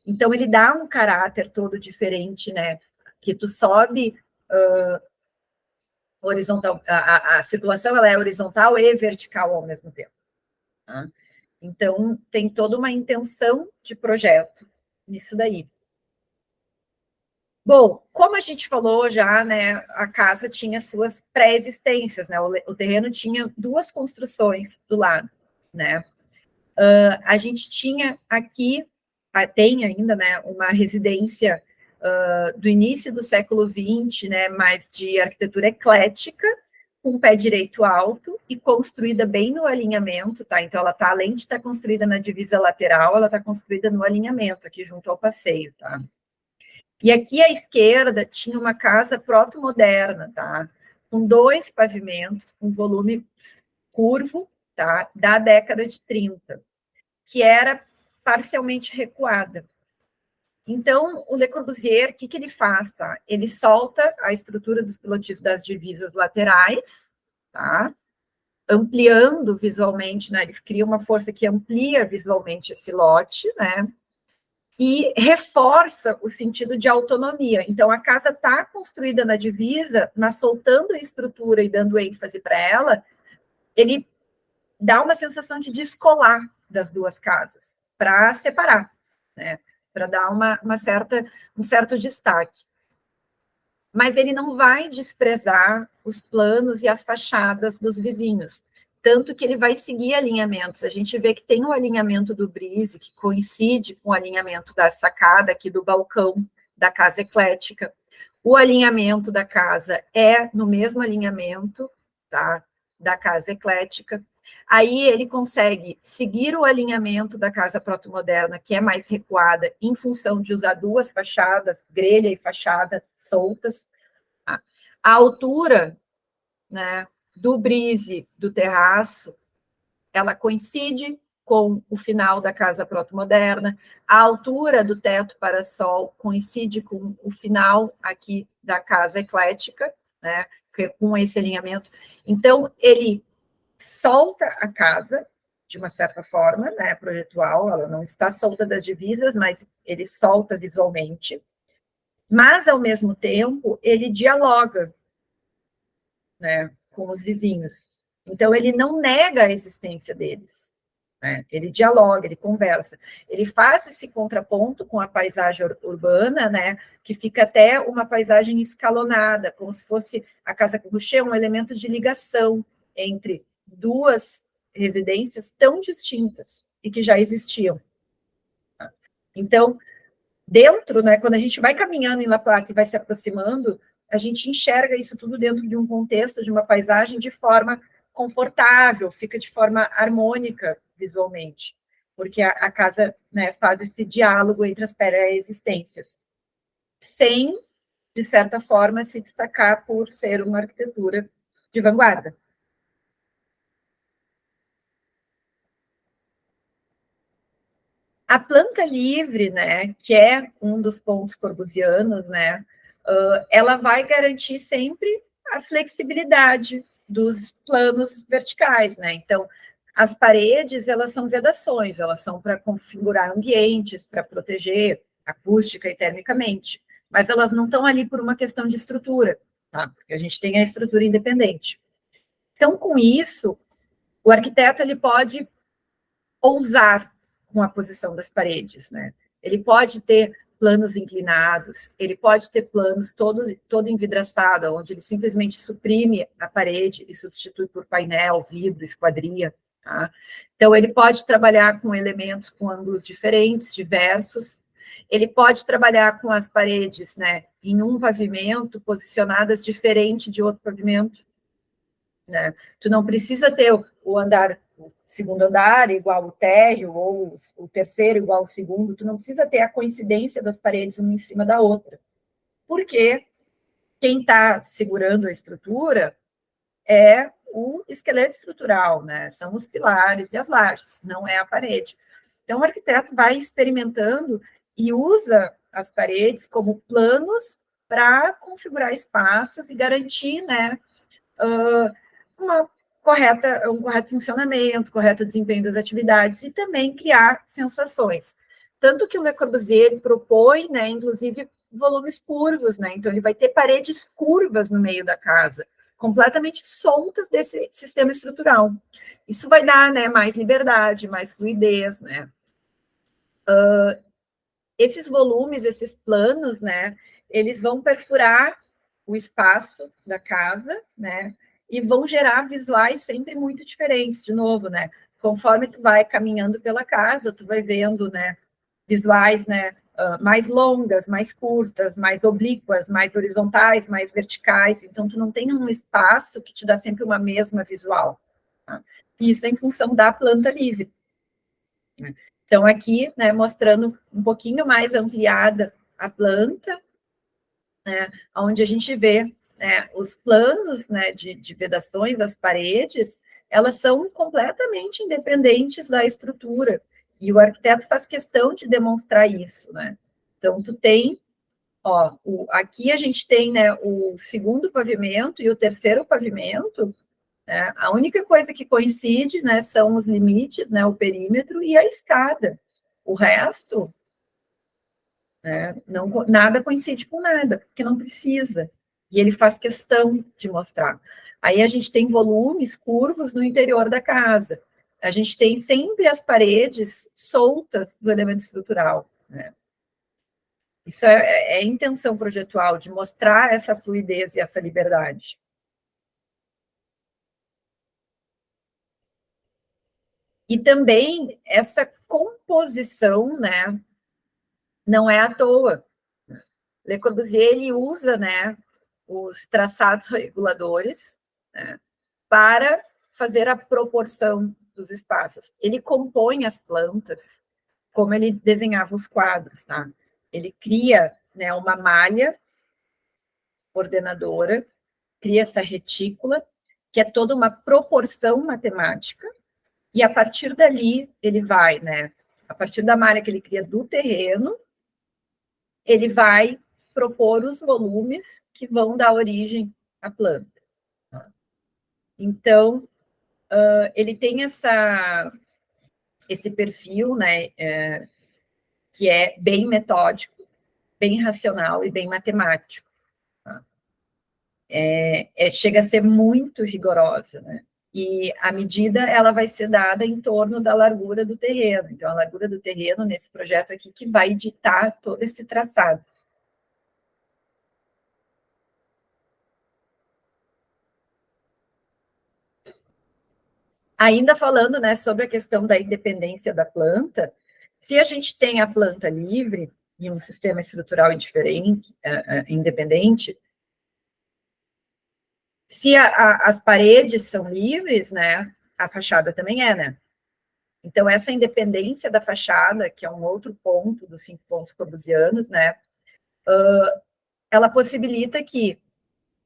Então, ele dá um caráter todo diferente, né? Que tu sobe horizontal, a circulação ela é horizontal e vertical ao mesmo tempo. Tá? Então, tem toda uma intenção de projeto nisso daí. Bom, como a gente falou já, né, a casa tinha suas pré-existências, né, o terreno tinha 2 construções do lado, né. A gente tinha aqui, tem ainda, né, uma residência do início do século XX, né, mais de arquitetura eclética, com pé direito alto e construída bem no alinhamento, tá? Então, ela está, além de estar construída na divisa lateral, ela está construída no alinhamento, aqui junto ao passeio, tá? E aqui à esquerda tinha uma casa proto-moderna, tá? Com 2 pavimentos, com volume curvo, tá? Da década de 30, que era parcialmente recuada. Então, o Le Corbusier, o que ele faz, tá? Ele solta a estrutura dos pilotis das divisas laterais, tá? Ampliando visualmente, né? Ele cria uma força que amplia visualmente esse lote, né? E reforça o sentido de autonomia. Então, a casa está construída na divisa, mas soltando a estrutura e dando ênfase para ela, ele dá uma sensação de descolar das 2 casas, para separar, né? Para dar um certo destaque. Mas ele não vai desprezar os planos e as fachadas dos vizinhos, tanto que ele vai seguir alinhamentos. A gente vê que tem um alinhamento do brise, que coincide com o alinhamento da sacada aqui do balcão da casa eclética. O alinhamento da casa é no mesmo alinhamento, tá, da casa eclética. Aí ele consegue seguir o alinhamento da casa proto-moderna, que é mais recuada, em função de usar 2 fachadas, grelha e fachada soltas. A altura, né, do brise do terraço, ela coincide com o final da casa proto-moderna, a altura do teto para sol coincide com o final aqui da casa eclética, né, com esse alinhamento. Então, ele solta a casa, de uma certa forma, né, projetual, ela não está solta das divisas, mas ele solta visualmente, mas, ao mesmo tempo, ele dialoga, né, com os vizinhos. Então, ele não nega a existência deles, né? Ele dialoga, ele conversa. Ele faz esse contraponto com a paisagem urbana, né, que fica até uma paisagem escalonada, como se fosse a Casa Corbusier, um elemento de ligação entre 2 residências tão distintas e que já existiam. Então, dentro, né, quando a gente vai caminhando em La Plata e vai se aproximando, a gente enxerga isso tudo dentro de um contexto, de uma paisagem, de forma confortável, fica de forma harmônica visualmente, porque a casa, né, faz esse diálogo entre as pré-existências, sem, de certa forma, se destacar por ser uma arquitetura de vanguarda. A planta livre, né, que é um dos pontos corbusianos, né, ela vai garantir sempre a flexibilidade dos planos verticais, né? Então, as paredes, elas são vedações, elas são para configurar ambientes, para proteger acústica e termicamente, mas elas não estão ali por uma questão de estrutura, tá? Porque a gente tem a estrutura independente. Então, com isso, o arquiteto ele pode ousar com a posição das paredes, né? Ele pode ter planos inclinados, ele pode ter planos todo envidraçado, onde ele simplesmente suprime a parede e substitui por painel, vidro, esquadria, tá? Então, ele pode trabalhar com elementos com ângulos diferentes, diversos, ele pode trabalhar com as paredes, né, em um pavimento, posicionadas diferente de outro pavimento, né? Tu não precisa ter o andar, o segundo andar igual o térreo, ou o terceiro igual ao segundo, tu não precisa ter a coincidência das paredes uma em cima da outra, porque quem está segurando a estrutura é o esqueleto estrutural, né? São os pilares e as lajes, não é a parede. Então, o arquiteto vai experimentando e usa as paredes como planos para configurar espaços e garantir, né, um correto funcionamento, correto desempenho das atividades e também criar sensações. Tanto que o Le Corbusier propõe, né, inclusive, volumes curvos, né? Então, ele vai ter paredes curvas no meio da casa, completamente soltas desse sistema estrutural. Isso vai dar, né, mais liberdade, mais fluidez, né? Esses volumes, esses planos, né, eles vão perfurar o espaço da casa, né, e vão gerar visuais sempre muito diferentes, de novo, né, conforme tu vai caminhando pela casa, tu vai vendo, né, visuais, né, mais longas, mais curtas, mais oblíquas, mais horizontais, mais verticais, então tu não tem um espaço que te dá sempre uma mesma visual, tá? Isso é em função da planta livre. Então, aqui, né, mostrando um pouquinho mais ampliada a planta, né, onde a gente vê, né, os planos, né, de vedações das paredes, elas são completamente independentes da estrutura, e o arquiteto faz questão de demonstrar isso, né? Então, tu tem, ó, aqui a gente tem, né, o segundo pavimento e o terceiro pavimento, né? A única coisa que coincide, né, são os limites, né, o perímetro e a escada. O resto, né, não, nada coincide com nada, porque não precisa. E ele faz questão de mostrar. Aí a gente tem volumes curvos no interior da casa. A gente tem sempre as paredes soltas do elemento estrutural, né? Isso é intenção projetual, de mostrar essa fluidez e essa liberdade. E também essa composição, né, não é à toa. Le Corbusier, ele usa, né, os traçados reguladores, né, para fazer a proporção dos espaços. Ele compõe as plantas como ele desenhava os quadros, tá? Ele cria, né, uma malha ordenadora, cria essa retícula, que é toda uma proporção matemática, e a partir dali ele vai, né, a partir da malha que ele cria do terreno, ele vai propor os volumes que vão dar origem à planta. Então, ele tem esse perfil, né, que é bem metódico, bem racional e bem matemático. Tá? Chega a ser muito rigorosa, né? E a medida ela vai ser dada em torno da largura do terreno. Então, a largura do terreno, nesse projeto aqui, que vai ditar todo esse traçado. Ainda falando, né, sobre a questão da independência da planta, se a gente tem a planta livre e um sistema estrutural independente, se as paredes são livres, né, a fachada também é, né? Então, essa independência da fachada, que é um outro ponto dos 5 pontos corbusianos, né, ela possibilita que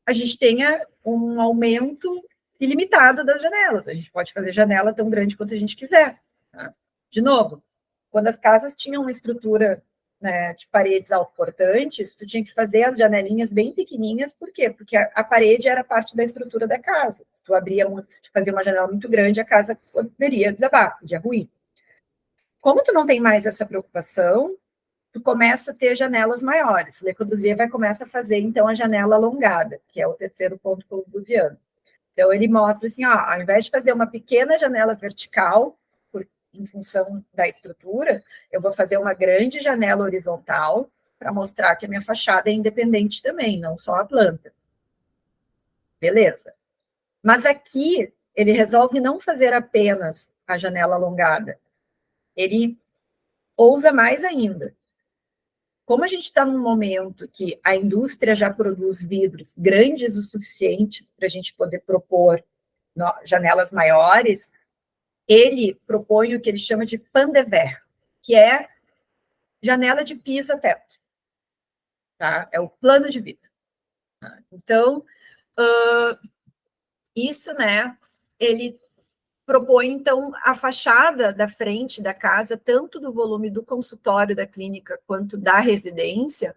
a gente tenha um aumento ilimitado das janelas. A gente pode fazer janela tão grande quanto a gente quiser. Tá? De novo, quando as casas tinham uma estrutura, né, de paredes autoportantes, tu tinha que fazer as janelinhas bem pequenininhas, por quê? Porque a parede era parte da estrutura da casa. Se tu fazia uma janela muito grande, a casa poderia desabar, podia ruir. Como tu não tem mais essa preocupação, tu começa a ter janelas maiores. Le Corbusier vai começar a fazer, então, a janela alongada, que é o terceiro ponto corbusiano. Então, ele mostra assim, ó, ao invés de fazer uma pequena janela vertical, em função da estrutura, eu vou fazer uma grande janela horizontal para mostrar que a minha fachada é independente também, não só a planta. Beleza. Mas aqui, ele resolve não fazer apenas a janela alongada. Ele ousa mais ainda. Como a gente está num momento que a indústria já produz vidros grandes o suficiente para a gente poder propor janelas maiores, ele propõe o que ele chama de pan de verre, que é janela de piso a teto. Tá? É o plano de vidro. Tá? Então, isso, né, ele propõe, então, a fachada da frente da casa, tanto do volume do consultório da clínica quanto da residência,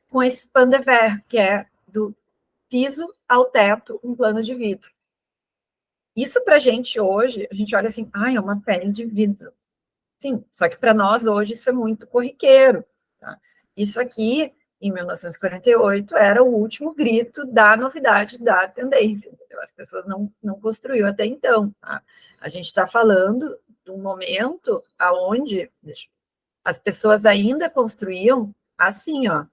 com esse pan de verre, que é do piso ao teto, um plano de vidro. Isso para a gente hoje, a gente olha assim, é uma pele de vidro. Sim, só que para nós hoje isso é muito corriqueiro. Tá? Isso aqui em 1948, era o último grito da novidade da tendência. Entendeu? As pessoas não construíam até então. Tá? A gente está falando de um momento onde as pessoas ainda construíam assim, ó.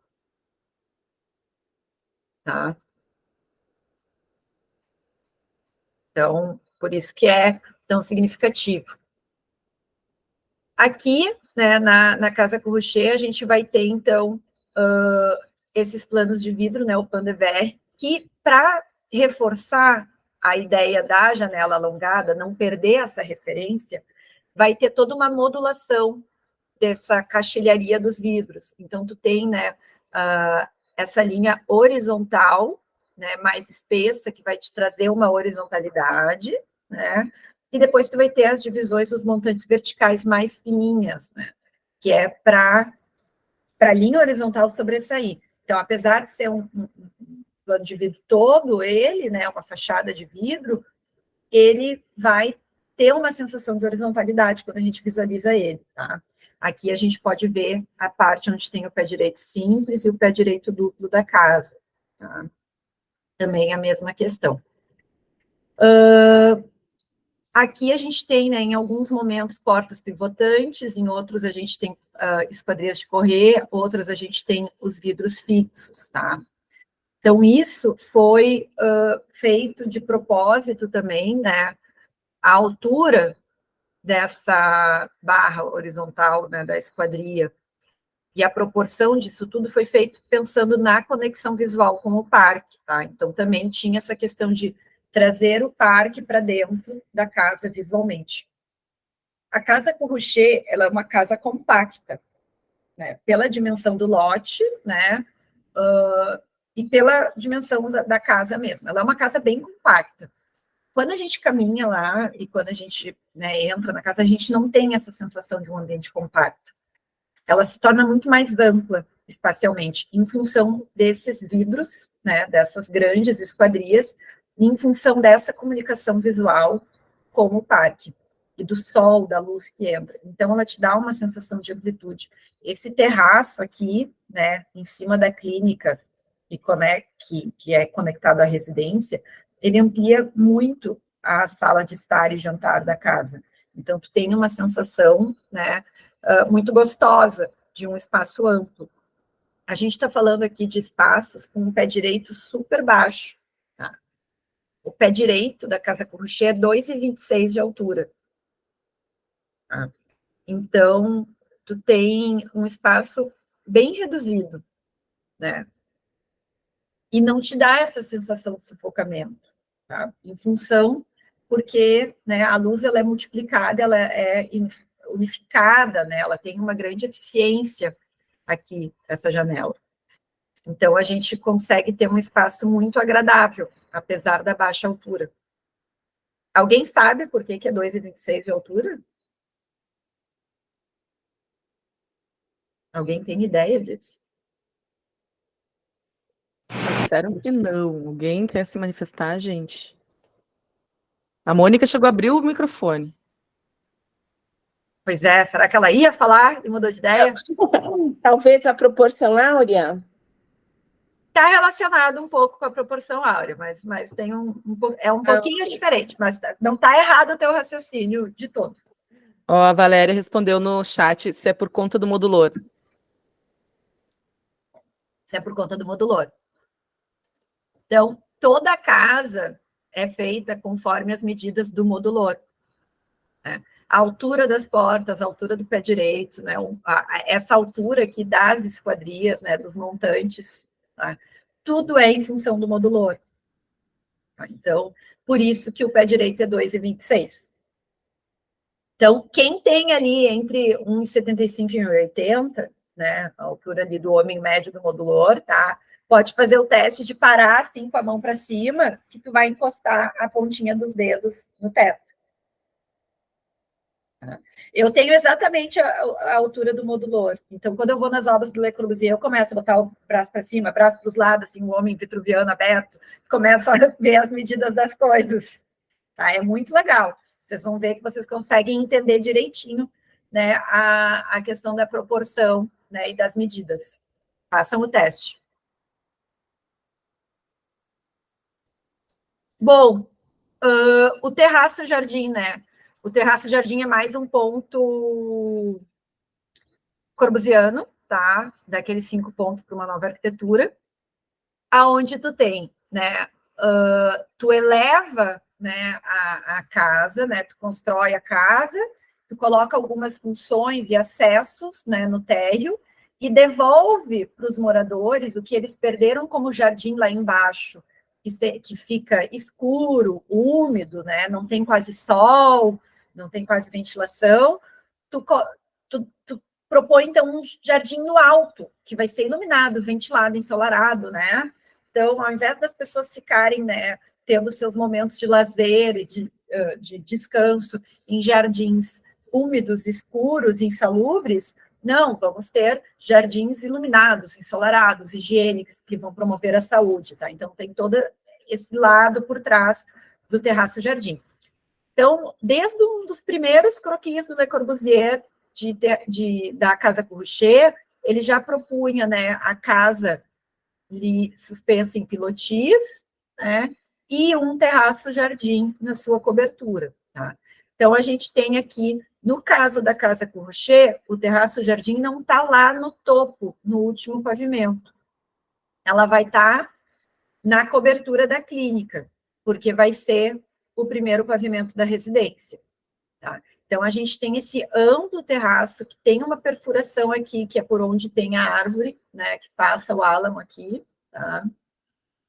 Tá? Então, por isso que é tão significativo. Aqui, né, na Casa Corrocher, a gente vai ter, então, esses planos de vidro, né, o Pan de Verre, que, para reforçar a ideia da janela alongada, não perder essa referência, vai ter toda uma modulação dessa caixilharia dos vidros. Então, tu tem, né, essa linha horizontal, né, mais espessa, que vai te trazer uma horizontalidade, né, e depois tu vai ter as divisões, os montantes verticais mais fininhas, né, que é para a linha horizontal sobressair. Então, apesar de ser um plano de vidro todo, ele, né, uma fachada de vidro, ele vai ter uma sensação de horizontalidade quando a gente visualiza ele, tá? Aqui a gente pode ver a parte onde tem o pé direito simples e o pé direito duplo da casa, tá? Também a mesma questão. Aqui a gente tem, né, em alguns momentos, portas pivotantes, em outros a gente tem esquadrias de correr, outras a gente tem os vidros fixos, tá? Então, isso foi feito de propósito também, né? A altura dessa barra horizontal, né, da esquadria, e a proporção disso tudo foi feito pensando na conexão visual com o parque, tá? Então, também tinha essa questão de trazer o parque para dentro da casa visualmente. A Casa Corrocher, ela é uma casa compacta, né? Pela dimensão do lote, né? E pela dimensão da casa mesmo. Ela é uma casa bem compacta. Quando a gente caminha lá e quando a gente, né, entra na casa, a gente não tem essa sensação de um ambiente compacto. Ela se torna muito mais ampla espacialmente, em função desses vidros, né, dessas grandes esquadrias, e em função dessa comunicação visual com o parque, e do sol, da luz que entra. Então, ela te dá uma sensação de amplitude. Esse terraço aqui, né, em cima da clínica, que é conectado à residência, ele amplia muito a sala de estar e jantar da casa. Então, tu tem uma sensação, né, muito gostosa de um espaço amplo. A gente está falando aqui de espaços com um pé direito super baixo. Tá? O pé direito da Casa Corrocher é 2,26 de altura. Tá? Então, tu tem um espaço bem reduzido, né? E não te dá essa sensação de sufocamento, tá? Em função, porque, né, a luz ela é multiplicada, ela é unificada, né? Ela tem uma grande eficiência aqui, essa janela. Então, a gente consegue ter um espaço muito agradável, apesar da baixa altura. Alguém sabe por que é 2,26 de altura? Alguém tem ideia disso? Disseram que não. Alguém quer se manifestar, gente? A Mônica chegou a abrir o microfone. Pois é, será que ela ia falar e mudou de ideia? Talvez a proporção áurea. Está relacionado um pouco com a proporção áurea, mas tem é um pouquinho okay. diferente, mas não está errado o teu raciocínio de todo. Ó, a Valéria respondeu no chat se é por conta do modulor. Isso é por conta do modulor. Então, toda a casa é feita conforme as medidas do modulor. Né? A altura das portas, a altura do pé direito, né? Essa altura aqui das esquadrias, né? Dos montantes, tá? Tudo é em função do modulor. Tá? Então, por isso que o pé direito é 2,26. Então, quem tem ali entre 1,75 e 1,80, né, a altura ali do homem médio do modulor, tá? Pode fazer o teste de parar assim com a mão para cima, que tu vai encostar a pontinha dos dedos no teto. Tá? Eu tenho exatamente a altura do modulor. Então, quando eu vou nas obras do Le Corbusier, eu começo a botar o braço para cima, braço para os lados, assim, o homem vitruviano aberto, começo a ver as medidas das coisas. Tá? É muito legal. Vocês vão ver que vocês conseguem entender direitinho, né, a questão da proporção, né, e das medidas. Façam o teste. Bom, o terraço-jardim, né? O terraço-jardim é mais um ponto corbusiano, tá? Daqueles 5 pontos para uma nova arquitetura, aonde tu tem, né? Tu eleva, né, a casa, né? Tu constrói a casa, tu coloca algumas funções e acessos, né, no térreo e devolve para os moradores o que eles perderam como jardim lá embaixo, que fica escuro, úmido, né? Não tem quase sol, não tem quase ventilação. Tu propõe, então, um jardim no alto, que vai ser iluminado, ventilado, ensolarado, né? Então, ao invés das pessoas ficarem, né, tendo seus momentos de lazer e de descanso em jardins úmidos, escuros, insalubres, não, vamos ter jardins iluminados, ensolarados, higiênicos, que vão promover a saúde, tá? Então, tem todo esse lado por trás do terraço-jardim. Então, desde um dos primeiros croquis do Le Corbusier, da Casa Corruchet, ele já propunha, né, a casa suspensa em pilotis, né, e um terraço-jardim na sua cobertura. Tá? Então, a gente tem aqui, no caso da Casa Corruchet, o terraço-jardim não está lá no topo, no último pavimento. Ela vai estar na cobertura da clínica, porque vai ser o primeiro pavimento da residência. Tá? Então, a gente tem esse amplo terraço, que tem uma perfuração aqui, que é por onde tem a árvore, né, que passa o álamo aqui. Tá?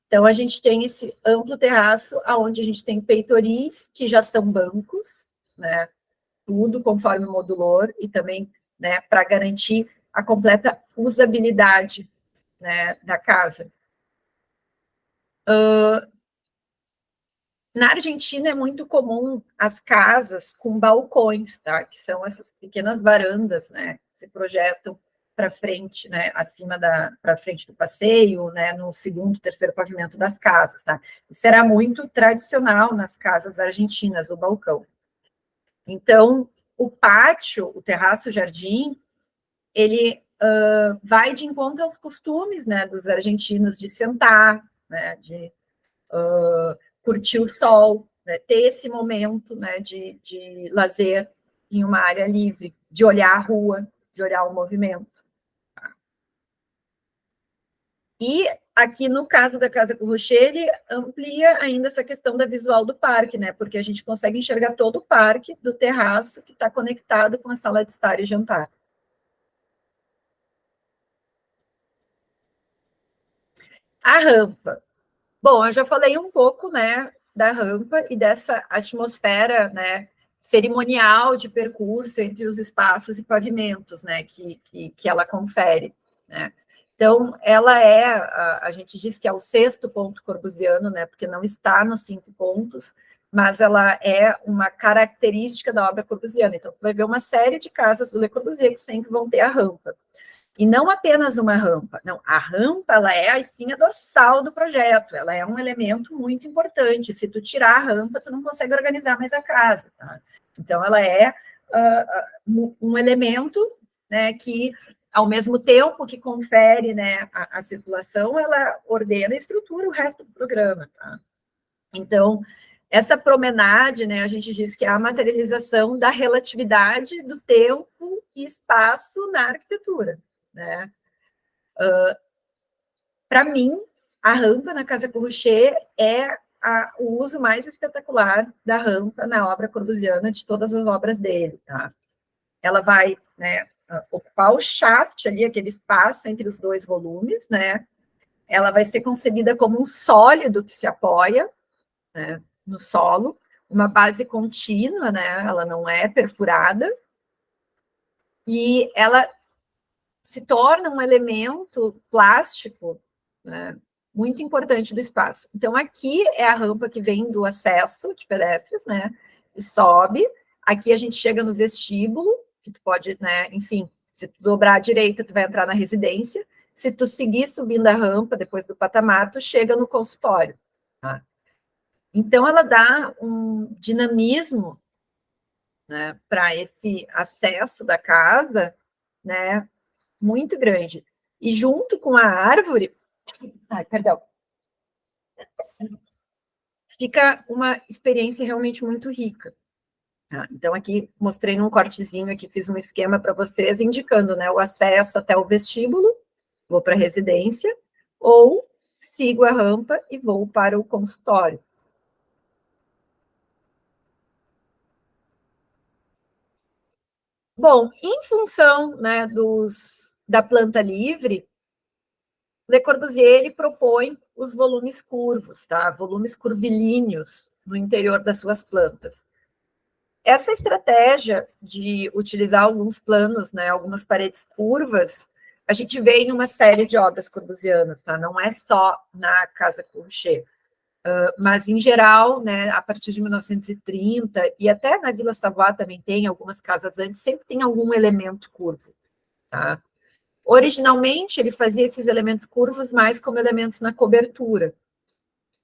Então, a gente tem esse amplo terraço, onde a gente tem peitoris, que já são bancos, né, tudo conforme o modulor, e também, né, para garantir a completa usabilidade, né, da casa. Na Argentina é muito comum as casas com balcões, tá? Que são essas pequenas varandas, né? Que se projetam para frente, né? Para frente do passeio, né? No segundo, terceiro pavimento das casas, tá? Isso era muito tradicional nas casas argentinas, o balcão. Então, o pátio, o terraço-jardim, ele vai de encontro aos costumes, né? Dos argentinos de sentar, né? De curtir o sol, né, ter esse momento, né, de lazer em uma área livre, de olhar a rua, de olhar o movimento. E aqui no caso da Casa Corruchet, ele amplia ainda essa questão da visual do parque, né, porque a gente consegue enxergar todo o parque do terraço que está conectado com a sala de estar e jantar. A rampa. Bom, eu já falei um pouco, né, da rampa e dessa atmosfera, né, cerimonial de percurso entre os espaços e pavimentos, né, que ela confere, né. Então, ela a gente diz que é o 6º ponto corbusiano, né, porque não está nos 5 pontos, mas ela é uma característica da obra corbusiana. Então, você vai ver uma série de casas do Le Corbusier que sempre vão ter a rampa. E não apenas uma rampa, não, a rampa, ela é a espinha dorsal do projeto, ela é um elemento muito importante, se tu tirar a rampa, tu não consegue organizar mais a casa, tá? Então, ela é um elemento, né, que, ao mesmo tempo que confere, né, a circulação, ela ordena e estrutura o resto do programa, tá? Então, essa promenade, né, a gente diz que é a materialização da relatividade do tempo e espaço na arquitetura, né? Para mim, a rampa na Casa Corruchet é o uso mais espetacular da rampa na obra corbusiana de todas as obras dele, tá? Ela vai, né, ocupar o shaft ali, aquele espaço entre os 2 volumes, né? Ela vai ser concebida como um sólido que se apoia, né, no solo, uma base contínua, né? Ela não é perfurada, e ela se torna um elemento plástico, né, muito importante do espaço. Então, aqui é a rampa que vem do acesso de pedestres, né, e sobe. Aqui a gente chega no vestíbulo, que tu pode, né, enfim, se tu dobrar à direita, tu vai entrar na residência. Se tu seguir subindo a rampa, depois do patamar, tu chega no consultório. Tá? Então, ela dá um dinamismo, né, para esse acesso da casa, né, muito grande. E junto com a árvore, fica uma experiência realmente muito rica. Então, aqui mostrei num cortezinho, aqui fiz um esquema para vocês, indicando, né, o acesso até o vestíbulo, vou para a residência, ou sigo a rampa e vou para o consultório. Bom, em função, né, da planta livre, Le Corbusier ele propõe os volumes curvos, tá? Volumes curvilíneos no interior das suas plantas. Essa estratégia de utilizar alguns planos, né, algumas paredes curvas, a gente vê em uma série de obras corbusianas, tá? Não é só na Casa Corbusier, mas em geral, né, a partir de 1930 e até na Vila Savoie também tem algumas casas antes, sempre tem algum elemento curvo, tá? Originalmente ele fazia esses elementos curvos mais como elementos na cobertura.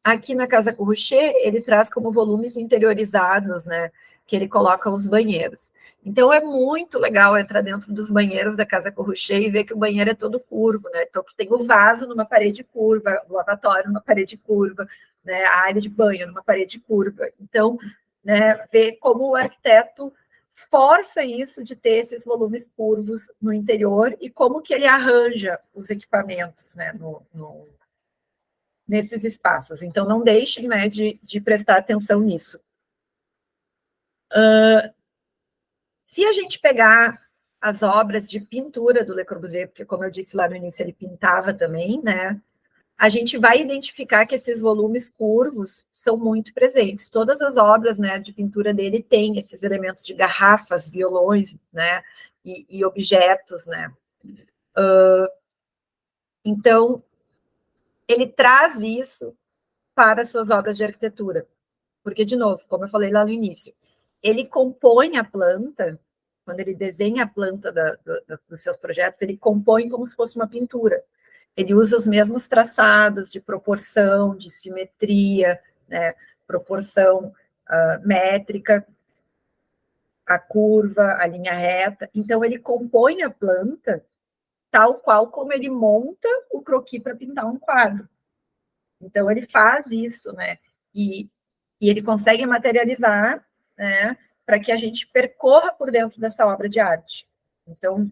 Aqui na Casa Corbusier, ele traz como volumes interiorizados, né, que ele coloca os banheiros. Então, é muito legal entrar dentro dos banheiros da Casa Corbusier e ver que o banheiro é todo curvo, né? Então, tem o vaso numa parede curva, o lavatório numa parede curva, né, a área de banho numa parede curva. Então, né, ver como o arquiteto força isso de ter esses volumes curvos no interior e como que ele arranja os equipamentos, né, nesses espaços. Então, não deixem, né, de prestar atenção nisso. Se a gente pegar as obras de pintura do Le Corbusier, porque, como eu disse lá no início, ele pintava também, né, a gente vai identificar que esses volumes curvos são muito presentes. Todas as obras, né, de pintura dele têm esses elementos de garrafas, violões, né, e objetos, né. Então, ele traz isso para suas obras de arquitetura. Porque, de novo, como eu falei lá no início, ele compõe a planta, quando ele desenha a planta dos seus projetos, ele compõe como se fosse uma pintura. Ele usa os mesmos traçados de proporção, de simetria, né, proporção métrica, a curva, a linha reta. Então, ele compõe a planta tal qual como ele monta o croquis para pintar um quadro. Então, ele faz isso, né? E ele consegue materializar, né, para que a gente percorra por dentro dessa obra de arte. Então,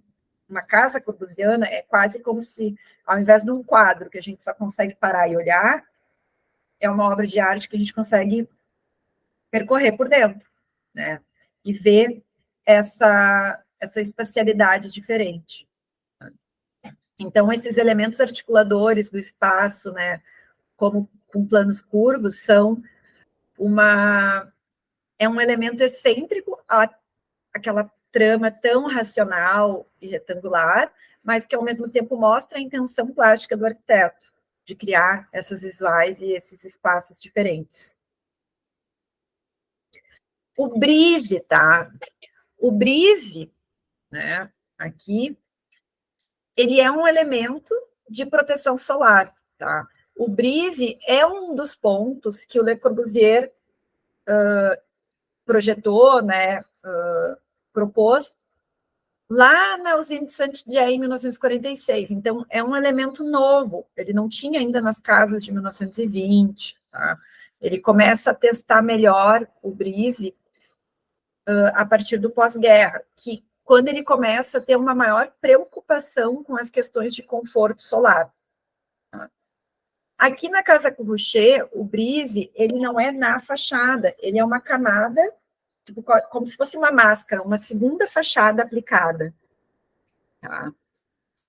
uma casa corbusiana é quase como se, ao invés de um quadro que a gente só consegue parar e olhar, é uma obra de arte que a gente consegue percorrer por dentro, né, e ver essa espacialidade diferente. Então, esses elementos articuladores do espaço, né, como com planos curvos, são é um elemento excêntrico àquela trama tão racional e retangular, mas que, ao mesmo tempo, mostra a intenção plástica do arquiteto de criar essas visuais e esses espaços diferentes. O brise, tá? O brise, né, aqui, ele é um elemento de proteção solar, tá? O brise é um dos pontos que o Le Corbusier projetou, né, propôs lá na usina de Saint-Dié, em 1946. Então, é um elemento novo, ele não tinha ainda nas casas de 1920, tá? Ele começa a testar melhor o brise a partir do pós-guerra, que quando ele começa a ter uma maior preocupação com as questões de conforto solar. Tá? Aqui na Casa Corbusier, o brise, ele não é na fachada, ele é uma camada, tipo, como se fosse uma máscara, uma segunda fachada aplicada. Tá?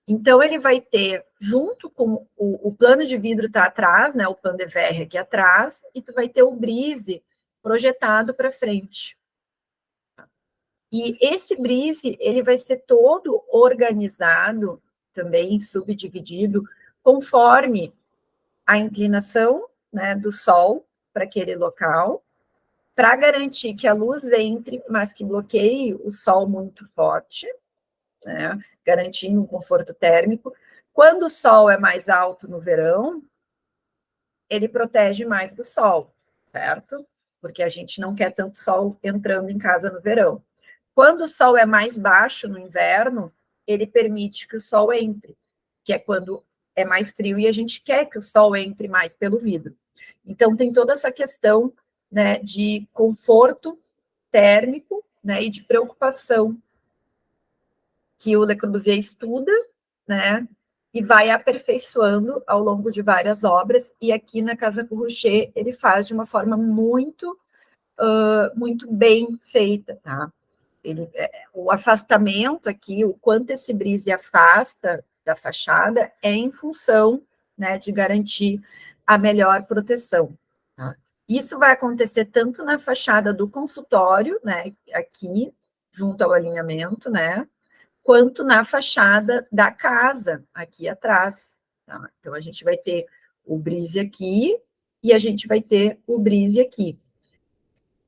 Então, ele vai ter, junto com o plano de vidro está atrás, né, o plano de verre aqui atrás, e tu vai ter o brise projetado para frente. E esse brise, ele vai ser todo organizado, também subdividido, conforme a inclinação, né, do sol para aquele local, para garantir que a luz entre, mas que bloqueie o sol muito forte, né, garantindo um conforto térmico. Quando o sol é mais alto no verão, ele protege mais do sol, certo? Porque a gente não quer tanto sol entrando em casa no verão. Quando o sol é mais baixo no inverno, ele permite que o sol entre. que é quando é mais frio e a gente quer que o sol entre mais pelo vidro. Então, tem toda essa questão, né, de conforto térmico, né, e de preocupação que o Le Corbusier estuda, né, e vai aperfeiçoando ao longo de várias obras, e aqui na Casa Corruchet ele faz de uma forma muito bem feita, tá? O afastamento aqui, o quanto esse brise afasta da fachada, é em função, né, de garantir a melhor proteção. Tá? Isso vai acontecer tanto na fachada do consultório, né, aqui, junto ao alinhamento, né, quanto na fachada da casa, aqui atrás. Tá? Então, a gente vai ter o brise aqui e a gente vai ter o brise aqui.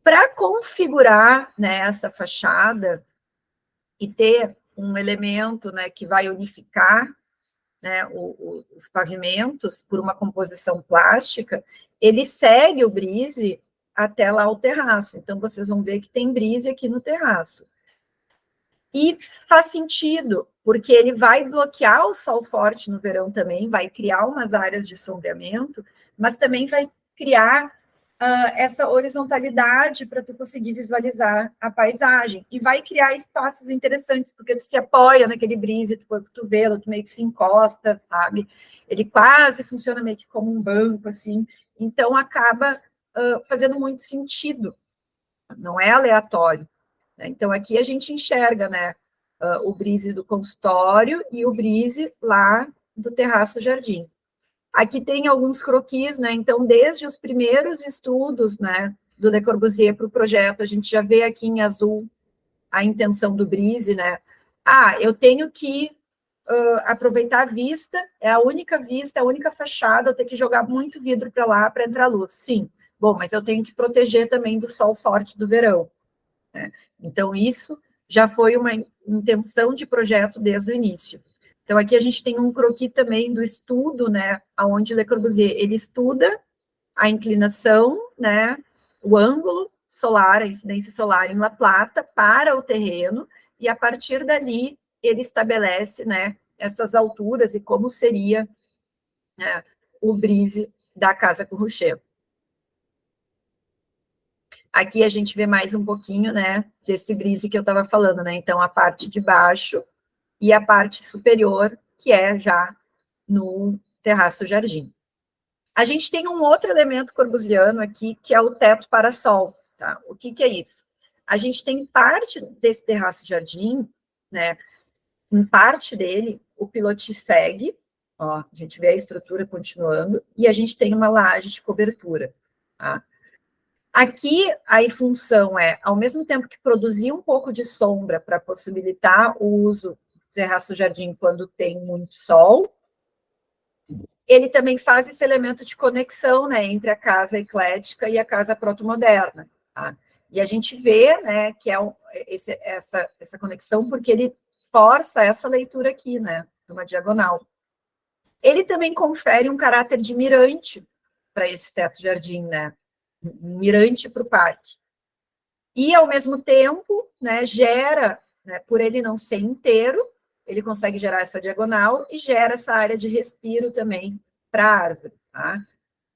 Para configurar, né, essa fachada e ter um elemento, né, que vai unificar, né, os pavimentos por uma composição plástica, ele segue o brise até lá o terraço. Então, vocês vão ver que tem brise aqui no terraço. E faz sentido, porque ele vai bloquear o sol forte no verão também, vai criar umas áreas de sombreamento, mas também vai criar essa horizontalidade para tu conseguir visualizar a paisagem. E vai criar espaços interessantes, porque tu se apoia naquele brise, tu põe o cotovelo, tu meio que se encosta, sabe? Ele quase funciona meio que como um banco, assim. Então, acaba fazendo muito sentido. Não é aleatório. Então, aqui a gente enxerga, né, o brise do consultório e o brise lá do terraço-jardim. Aqui tem alguns croquis, né? Então, desde os primeiros estudos, né, do Le Corbusier para o projeto, a gente já vê aqui em azul a intenção do brise, né? Eu tenho que aproveitar a vista, é a única vista, é a única fachada, eu tenho que jogar muito vidro para lá para entrar luz. Sim, bom, mas eu tenho que proteger também do sol forte do verão. Né? Então, isso já foi uma intenção de projeto desde o início. Então, aqui a gente tem um croquis também do estudo, né, onde Le Corbusier, ele estuda a inclinação, né, o ângulo solar, a incidência solar em La Plata para o terreno, e a partir dali ele estabelece, né, essas alturas e como seria, né, o brise da Casa Corruchet. Aqui a gente vê mais um pouquinho, né, desse brise que eu estava falando, né, então a parte de baixo e a parte superior, que é já no terraço-jardim. A gente tem um outro elemento corbusiano aqui, que é o teto para-sol, tá? O que é isso? A gente tem parte desse terraço-jardim, né, em parte dele, o pilotis segue, ó, a gente vê a estrutura continuando, e a gente tem uma laje de cobertura, tá? Aqui, a função é, ao mesmo tempo que produzir um pouco de sombra para possibilitar o uso do terraço-jardim quando tem muito sol, ele também faz esse elemento de conexão, né, entre a casa eclética e a casa proto-moderna, tá? E a gente vê, né, que é essa conexão porque ele força essa leitura aqui, né, numa diagonal. Ele também confere um caráter de mirante para esse teto-jardim, né, mirante para o parque. E, ao mesmo tempo, né, gera, né, por ele não ser inteiro, ele consegue gerar essa diagonal e gera essa área de respiro também para a árvore, tá?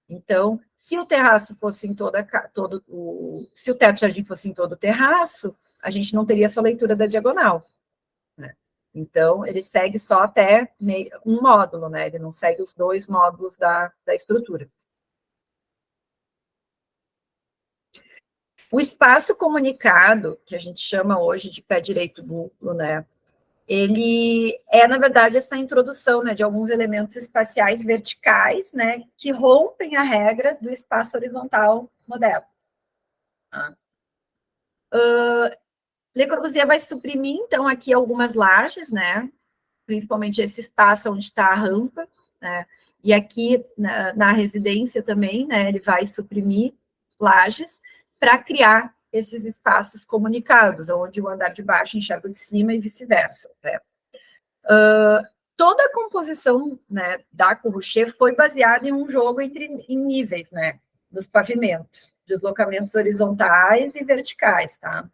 Então, se o terraço fosse em se o teto-jardim fosse em todo o terraço, a gente não teria essa leitura da diagonal, né? Então, ele segue só até um módulo, né? Ele não segue os dois módulos da estrutura. O espaço comunicado, que a gente chama hoje de pé direito duplo, né? Ele é, na verdade, essa introdução, né, de alguns elementos espaciais verticais, né, que rompem a regra do espaço horizontal moderno. Tá? Le Corbusier vai suprimir, então, aqui algumas lajes, né, principalmente esse espaço onde está a rampa, né, e aqui na residência também, né, ele vai suprimir lajes para criar esses espaços comunicados, onde o andar de baixo enxerga o de cima e vice-versa. Né? Toda a composição, né, da Corruchet foi baseada em um jogo em níveis, né, dos pavimentos, deslocamentos horizontais e verticais, tá?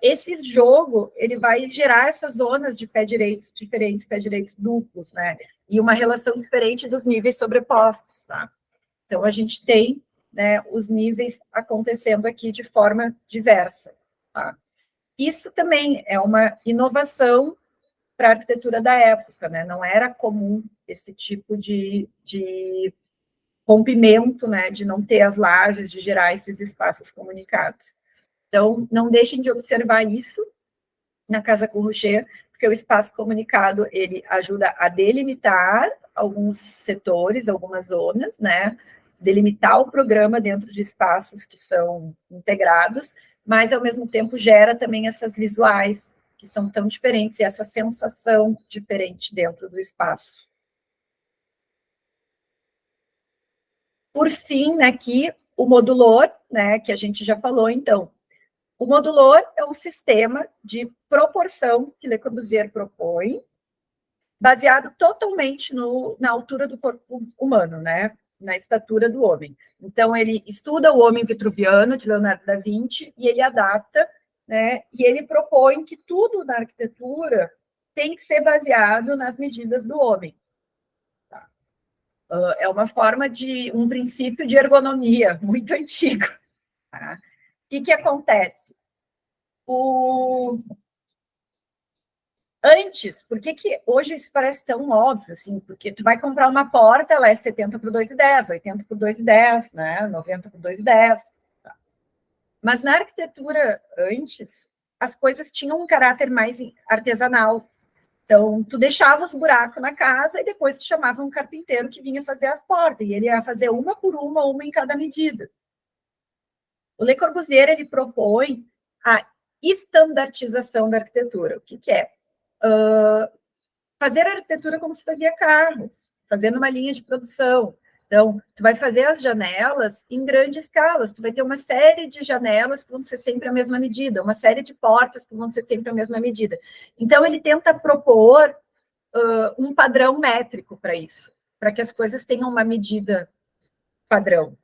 Esse jogo, ele vai gerar essas zonas de pé direitos diferentes, pé direitos duplos, né? E uma relação diferente dos níveis sobrepostos, tá? Então, a gente tem, né, os níveis acontecendo aqui de forma diversa, tá? Isso também é uma inovação para a arquitetura da época, né? Não era comum esse tipo de rompimento, né? De não ter as lajes, de gerar esses espaços comunicados. Então, não deixem de observar isso na Casa Corrocher, porque o espaço comunicado, ele ajuda a delimitar alguns setores, algumas zonas, né? Delimitar o programa dentro de espaços que são integrados, mas, ao mesmo tempo, gera também essas visuais, que são tão diferentes, e essa sensação diferente dentro do espaço. Por fim, né, aqui, o modulor, né, que a gente já falou, então. O modulor é um sistema de proporção que Le Corbusier propõe, baseado totalmente na altura do corpo humano, né? Na estatura do homem. Então, ele estuda o homem vitruviano, de Leonardo da Vinci, e ele adapta, né? E ele propõe que tudo na arquitetura tem que ser baseado nas medidas do homem. Tá? É uma forma de um princípio de ergonomia muito antigo. Tá? O que acontece? Antes, por que hoje isso parece tão óbvio, assim? Porque tu vai comprar uma porta, ela é 70 por 2,10, 80 por 2,10, né? 90 por 2,10. Tá. Mas na arquitetura antes, as coisas tinham um caráter mais artesanal. Então, tu deixava os buracos na casa e depois tu chamava um carpinteiro que vinha fazer as portas, e ele ia fazer uma por uma em cada medida. O Le Corbusier, ele propõe a estandartização da arquitetura. O que é? Fazer a arquitetura como se fazia carros, fazendo uma linha de produção. Então, tu vai fazer as janelas em grandes escalas, tu vai ter uma série de janelas que vão ser sempre a mesma medida, uma série de portas que vão ser sempre a mesma medida. Então, ele tenta propor um padrão métrico para isso, para que as coisas tenham uma medida padrão.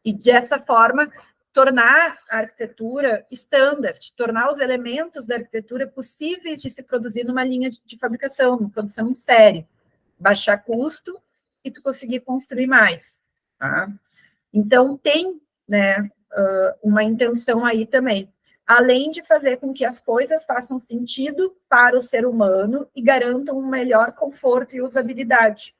E, dessa forma, tornar a arquitetura standard, tornar os elementos da arquitetura possíveis de se produzir numa linha de fabricação, uma produção em série, baixar custo e tu conseguir construir mais. Tá? Então, tem, né, uma intenção aí também, além de fazer com que as coisas façam sentido para o ser humano e garantam um melhor conforto e usabilidade.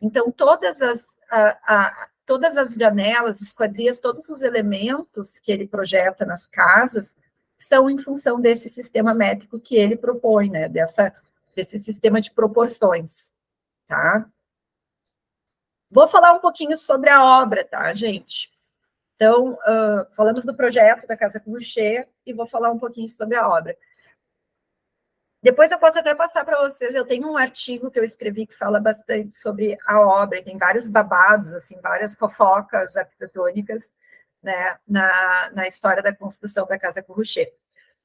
Então, todas as janelas, esquadrias, todos os elementos que ele projeta nas casas são em função desse sistema métrico que ele propõe, né? Desse sistema de proporções, tá? Vou falar um pouquinho sobre a obra, tá, gente? Então, falamos do projeto da Casa Corrocher e vou falar um pouquinho sobre a obra. Depois eu posso até passar para vocês, eu tenho um artigo que eu escrevi que fala bastante sobre a obra, tem vários babados, assim, várias fofocas arquitetônicas, né, na história da construção da Casa Corrocher.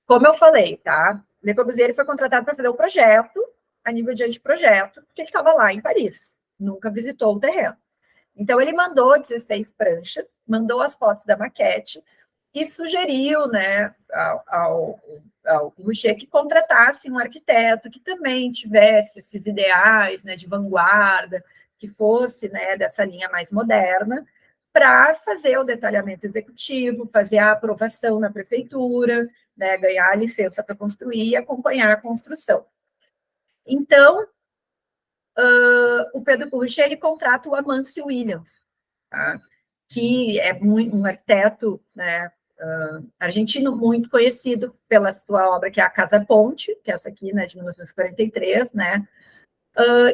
Como eu falei, tá? Le Corbusier foi contratado para fazer o projeto, a nível de anteprojeto, porque ele estava lá em Paris, nunca visitou o terreno. Então, ele mandou 16 pranchas, mandou as fotos da maquete e sugeriu, né, ao Corbusier que contratasse um arquiteto que também tivesse esses ideais, né, de vanguarda, que fosse, né, dessa linha mais moderna, para fazer o detalhamento executivo, fazer a aprovação na prefeitura, né, ganhar a licença para construir e acompanhar a construção. Então, o Pedro Corbusier, ele contrata o Amâncio Williams, tá? Que é um arquiteto, né, argentino muito conhecido pela sua obra, que é a Casa Ponte, que é essa aqui, né, de 1943, né?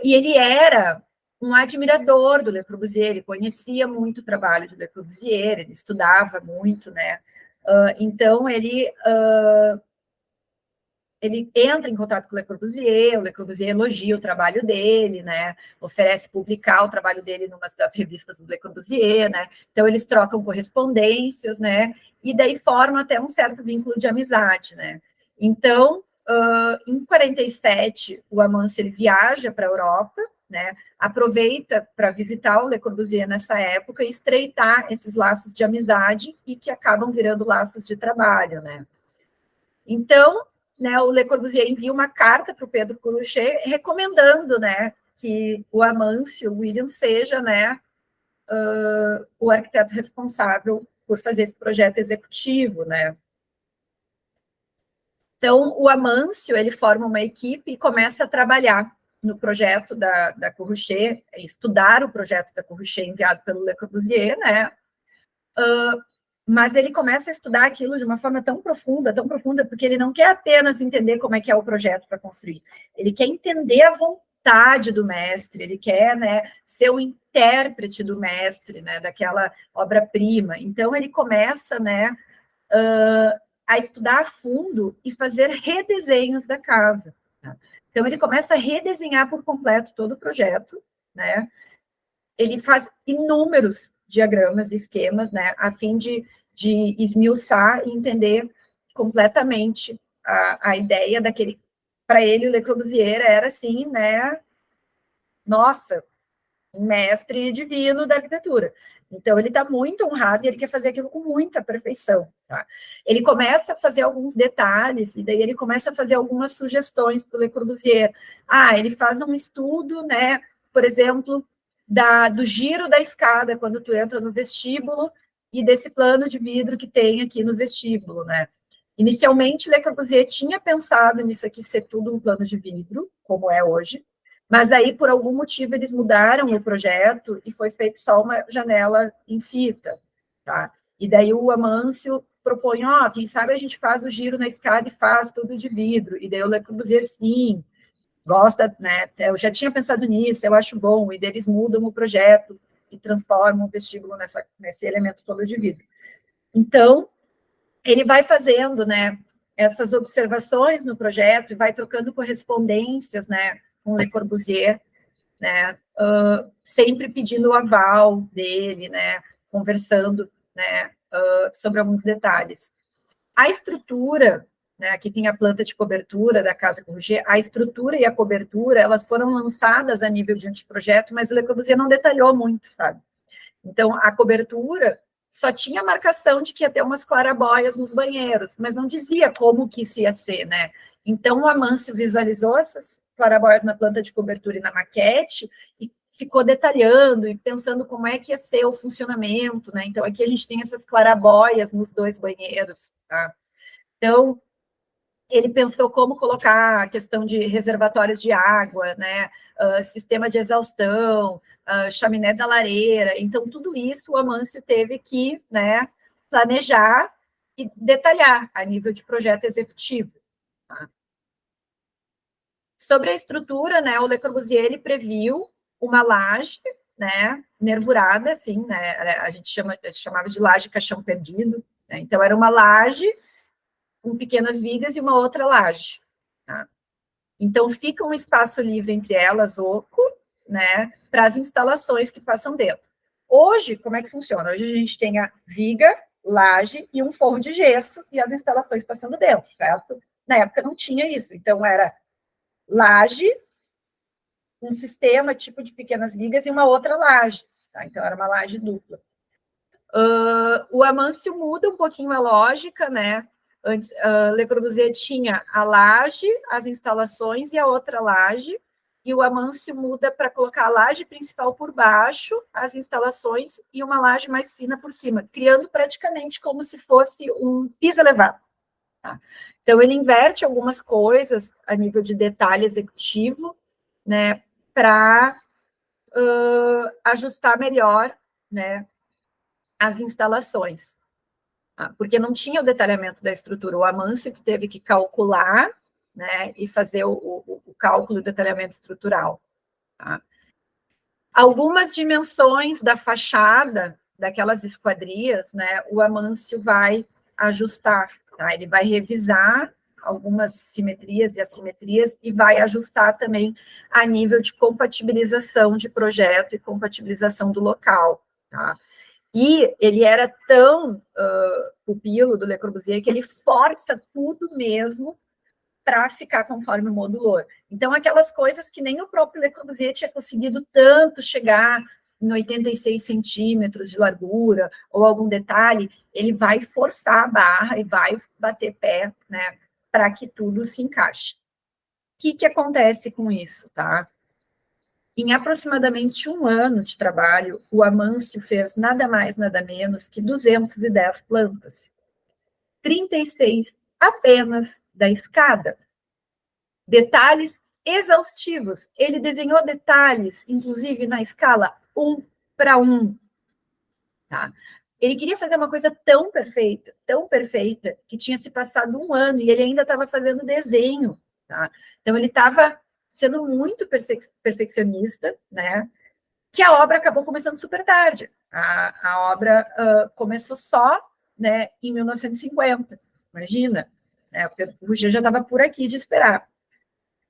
E ele era um admirador do Le Corbusier, ele conhecia muito o trabalho de Le Corbusier, ele estudava muito, né? Então, ele entra em contato com o Le Corbusier elogia o trabalho dele, né? Oferece publicar o trabalho dele numa das revistas do Le Corbusier, né? Então, eles trocam correspondências, né? E daí formam até um certo vínculo de amizade, né? Então, em 47, o Amâncio ele viaja para a Europa, né? Aproveita para visitar o Le Corbusier nessa época e estreitar esses laços de amizade e que acabam virando laços de trabalho, né? Então, né, o Le Corbusier envia uma carta para o Pedro Corrochet recomendando, né, que o Amâncio William seja, né, o arquiteto responsável por fazer esse projeto executivo, né. Então, o Amâncio, ele forma uma equipe e começa a trabalhar no projeto da Corrochet, estudar o projeto da Corrochet enviado pelo Le Corbusier, né, mas ele começa a estudar aquilo de uma forma tão profunda, porque ele não quer apenas entender como é que é o projeto para construir, ele quer entender a vontade do mestre, ele quer, né, ser o intérprete do mestre, né, daquela obra-prima. Então, ele começa, né, a estudar a fundo e fazer redesenhos da casa. Tá? Então, ele começa a redesenhar por completo todo o projeto, né? Ele faz inúmeros diagramas e esquemas, né, a fim de esmiuçar e entender completamente a ideia daquele... Para ele, o Le Corbusier era, assim, né, nossa, um mestre divino da arquitetura. Então, ele está muito honrado e ele quer fazer aquilo com muita perfeição. Tá? Ele começa a fazer alguns detalhes, e daí ele começa a fazer algumas sugestões para o Le Corbusier. Ele faz um estudo, né, por exemplo, do giro da escada, quando tu entra no vestíbulo, e desse plano de vidro que tem aqui no vestíbulo, né. Inicialmente, Le Corbusier tinha pensado nisso aqui ser tudo um plano de vidro, como é hoje, mas aí, por algum motivo, eles mudaram o projeto e foi feito só uma janela em fita, tá? E daí o Amâncio propõe, quem sabe a gente faz o giro na escada e faz tudo de vidro. E daí o Le Corbusier, sim, gosta, né? Eu já tinha pensado nisso, eu acho bom. E daí eles mudam o projeto e transformam o vestíbulo nesse elemento todo de vidro. Então, ele vai fazendo, né, essas observações no projeto e vai trocando correspondências, né, com Le Corbusier, né, sempre pedindo o aval dele, né, conversando, né, sobre alguns detalhes. A estrutura, né, aqui tem a planta de cobertura da Casa Corrochet, a estrutura e a cobertura, elas foram lançadas a nível de anteprojeto, mas o Le Corbusier não detalhou muito, sabe? Então, a cobertura só tinha a marcação de que ia ter umas clarabóias nos banheiros, mas não dizia como que isso ia ser, né? Então, o Amâncio visualizou essas clarabóias na planta de cobertura e na maquete e ficou detalhando e pensando como é que ia ser o funcionamento, né? Então, aqui a gente tem essas clarabóias nos 2 banheiros, tá? Então, ele pensou como colocar a questão de reservatórios de água, né? Sistema de exaustão, chaminé da lareira. Então, tudo isso o Amâncio teve que, né, planejar e detalhar a nível de projeto executivo. Tá? Sobre a estrutura, né, o Le Corbusier ele previu uma laje, né, nervurada, assim, né, a gente chamava de laje caixão perdido, né, então era uma laje com pequenas vigas e uma outra laje. Tá? Então fica um espaço livre entre elas, oco, né, para as instalações que passam dentro. Hoje, como é que funciona? Hoje a gente tem a viga, laje e um forro de gesso e as instalações passando dentro, certo? Na época não tinha isso, então era laje, um sistema tipo de pequenas vigas e uma outra laje, tá? Então era uma laje dupla. O Amâncio muda um pouquinho a lógica, né? Antes, Le Corbusier tinha a laje, as instalações e a outra laje, e o Amâncio muda para colocar a laje principal por baixo, as instalações e uma laje mais fina por cima, criando praticamente como se fosse um piso elevado. Tá? Então, ele inverte algumas coisas a nível de detalhe executivo, né, para ajustar melhor, né, as instalações. Porque não tinha o detalhamento da estrutura, o Amâncio que teve que calcular, né, e fazer o cálculo do detalhamento estrutural. Tá? Algumas dimensões da fachada, daquelas esquadrias, né, o Amâncio vai ajustar, tá? Ele vai revisar algumas simetrias e assimetrias e vai ajustar também a nível de compatibilização de projeto e compatibilização do local, tá? E ele era tão pupilo do Le Corbusier que ele força tudo mesmo para ficar conforme o modulor. Então, aquelas coisas que nem o próprio Le Corbusier tinha conseguido tanto chegar em 86 centímetros de largura, ou algum detalhe, ele vai forçar a barra e vai bater pé, né, para que tudo se encaixe. O que acontece com isso, tá? Em aproximadamente 1 ano de trabalho, o Amâncio fez nada mais, nada menos que 210 plantas. 36 apenas da escada. Detalhes exaustivos. Ele desenhou detalhes, inclusive na escala 1:1. Tá? Ele queria fazer uma coisa tão perfeita, que tinha se passado 1 ano e ele ainda estava fazendo desenho. Tá? Então, ele estava sendo muito perfeccionista, né? Que a obra acabou começando super tarde. A obra começou só, né, em 1950. Imagina, né? O Roger já estava por aqui de esperar.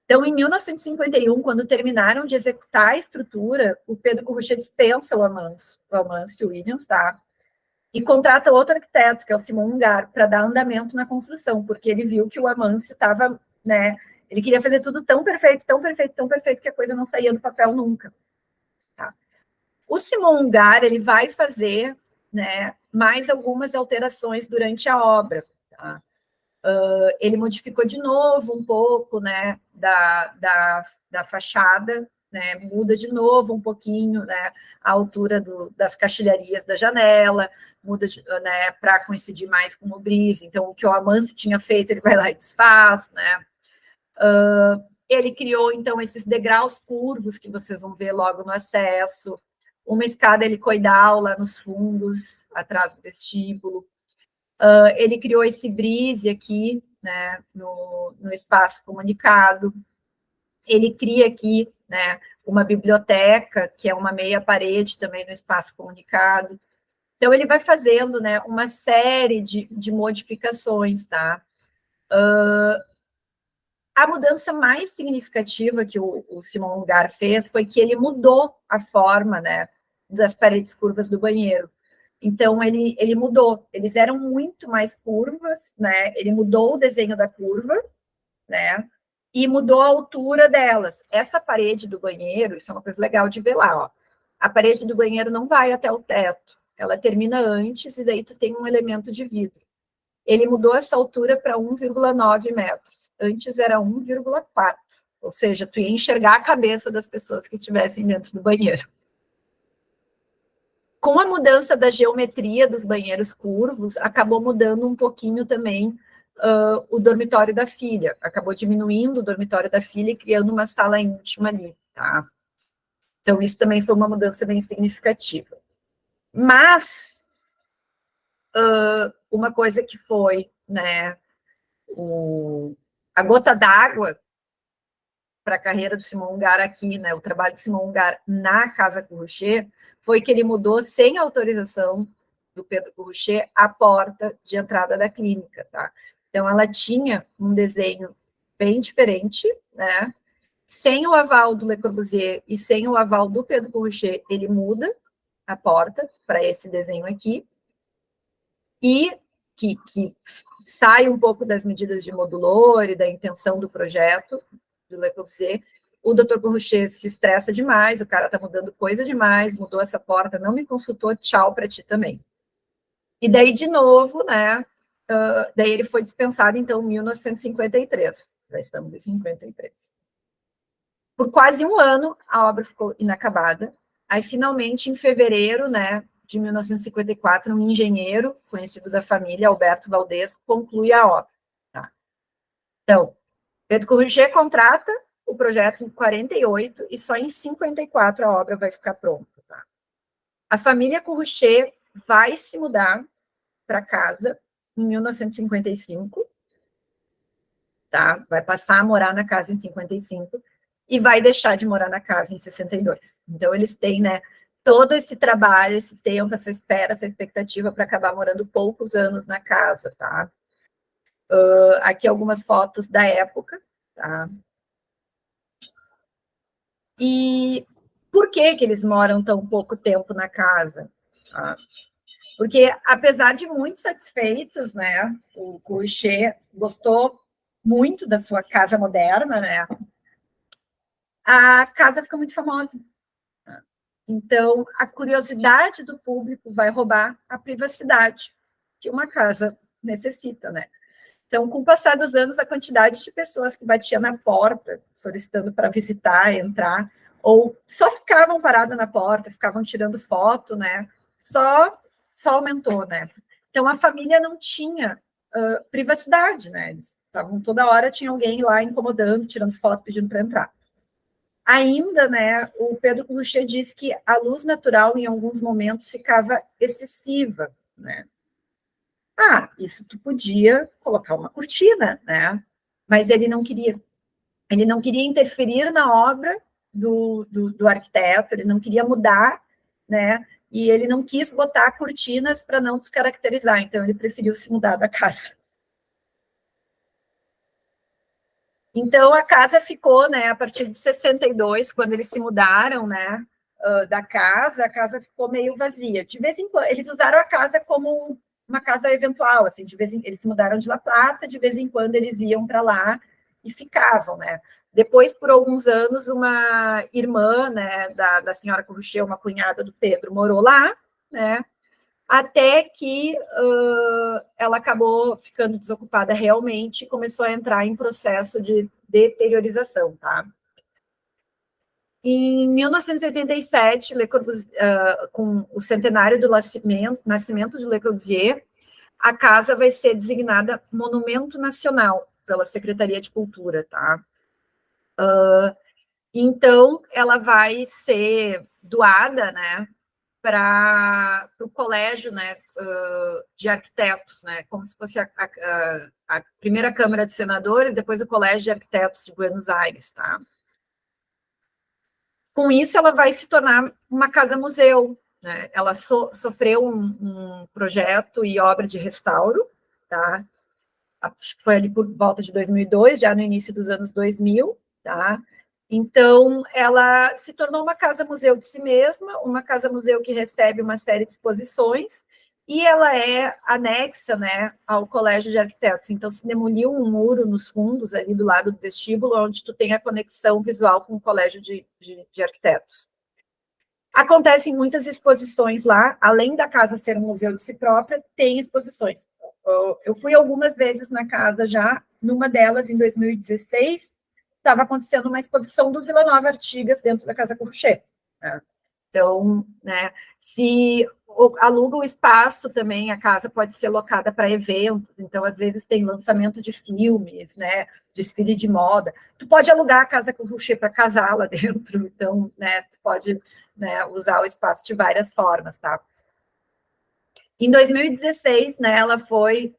Então, em 1951, quando terminaram de executar a estrutura, o Pedro Corrochet dispensa o Amâncio Williams, tá? E contrata outro arquiteto, que é o Simon Ungar, para dar andamento na construção, porque ele viu que o Amâncio estava, né? Ele queria fazer tudo tão perfeito, que a coisa não saía do papel nunca. Tá? O Simon Ungar, ele vai fazer, né, mais algumas alterações durante a obra, tá? Ele modificou de novo um pouco, né, da fachada, né, muda de novo um pouquinho, né, a altura das caixilharias da janela, muda, né, para coincidir mais com o brise. Então, o que o Amâncio tinha feito, ele vai lá e desfaz, né. Ele criou, então, esses degraus curvos que vocês vão ver logo no acesso, uma escada helicoidal lá nos fundos, atrás do vestíbulo. Ele criou esse brise aqui, né, no espaço comunicado. Ele cria aqui, né, uma biblioteca, que é uma meia parede também no espaço comunicado. Então, ele vai fazendo, né, uma série de modificações, tá? A mudança mais significativa que o Simon Ungar fez foi que ele mudou a forma, né, das paredes curvas do banheiro. Então, ele mudou. Eles eram muito mais curvas, né? Ele mudou o desenho da curva, né? E mudou a altura delas. Essa parede do banheiro, isso é uma coisa legal de ver lá, ó. A parede do banheiro não vai até o teto. Ela termina antes e daí tu tem um elemento de vidro. Ele mudou essa altura para 1,9 metros. Antes era 1,4. Ou seja, tu ia enxergar a cabeça das pessoas que estivessem dentro do banheiro. Com a mudança da geometria dos banheiros curvos, acabou mudando um pouquinho também o dormitório da filha. Acabou diminuindo o dormitório da filha e criando uma sala íntima ali, tá? Então, isso também foi uma mudança bem significativa. Mas, uma coisa que foi, né, a gota d'água para a carreira do Simon Ungar aqui, né, o trabalho do Simon Ungar na Casa Corrochet, foi que ele mudou, sem autorização do Pedro Corrochet, a porta de entrada da clínica, tá? Então, ela tinha um desenho bem diferente, né? Sem o aval do Le Corbusier e sem o aval do Pedro Corrochet, ele muda a porta para esse desenho aqui, e que sai um pouco das medidas de modulor e da intenção do projeto do Le Corbusier. O Dr. Corrochet se estressa demais, o cara tá mudando coisa demais, mudou essa porta, não me consultou, tchau para ti também. E daí, de novo, né, daí ele foi dispensado, então, em 1953. Já estamos em 53. Por quase 1 ano, a obra ficou inacabada. Aí, finalmente, em fevereiro, né, de 1954, um engenheiro conhecido da família, Alberto Valdez, conclui a obra. Tá? Então, Pedro Corrochet contrata o projeto em 48 e só em 54 a obra vai ficar pronta. Tá? A família Corrochet vai se mudar para casa em 1955, tá? Vai passar a morar na casa em 55 e vai deixar de morar na casa em 62. Então, eles têm, né, todo esse trabalho, esse tempo, essa espera, essa expectativa para acabar morando poucos anos na casa, tá? Aqui algumas fotos da época, tá? E por que eles moram tão pouco tempo na casa? Tá? Porque, apesar de muito satisfeitos, né, o Corrochet gostou muito da sua casa moderna, né, a casa fica muito famosa. Então, a curiosidade do público vai roubar a privacidade que uma casa necessita, né? Então, com o passar dos anos, a quantidade de pessoas que batiam na porta, solicitando para visitar, entrar, ou só ficavam paradas na porta, ficavam tirando foto, né? Só aumentou, né? Então, a família não tinha privacidade, né? Eles estavam toda hora, tinha alguém lá incomodando, tirando foto, pedindo para entrar. Ainda, né, o Pedro Cruchet diz que a luz natural, em alguns momentos, ficava excessiva, né? Isso tu podia colocar uma cortina, né? Mas ele não queria interferir na obra do arquiteto, ele não queria mudar, né? E ele não quis botar cortinas para não descaracterizar, então ele preferiu se mudar da casa. Então a casa ficou, né, a partir de 62, quando eles se mudaram, né, da casa, a casa ficou meio vazia. De vez em quando, eles usaram a casa como uma casa eventual, assim, eles se mudaram de La Plata, de vez em quando eles iam para lá e ficavam, né. Depois, por alguns anos, uma irmã, né, da senhora Cruchet, uma cunhada do Pedro, morou lá, né, até que ela acabou ficando desocupada realmente e começou a entrar em processo de deteriorização, tá? Em 1987, com o centenário do nascimento de Le Corbusier, a casa vai ser designada Monumento Nacional pela Secretaria de Cultura, tá? Então, ela vai ser doada, né, para o colégio, né, de arquitetos, né, como se fosse a primeira Câmara de Senadores, depois o Colégio de Arquitetos de Buenos Aires, tá? Com isso, ela vai se tornar uma casa-museu, né? Ela sofreu um projeto e obra de restauro, tá? Acho que foi ali por volta de 2002, já no início dos anos 2000, tá? Então, ela se tornou uma casa-museu de si mesma, uma casa-museu que recebe uma série de exposições, e ela é anexa, né, ao Colégio de Arquitetos. Então, se demoliu um muro nos fundos, ali do lado do vestíbulo, onde tu tem a conexão visual com o Colégio de Arquitetos. Acontecem muitas exposições lá, além da casa ser um museu de si própria, tem exposições. Eu fui algumas vezes na casa já, numa delas, em 2016, estava acontecendo uma exposição do Vila Nova Artigas dentro da Casa Cruchet. Né? Então, né, se aluga o espaço também, a casa pode ser locada para eventos, então, às vezes, tem lançamento de filmes, né, desfile de moda. Tu pode alugar a Casa Cruchet para casar lá dentro, então, né, tu pode, né, usar o espaço de várias formas, tá? Em 2016, né, ela foi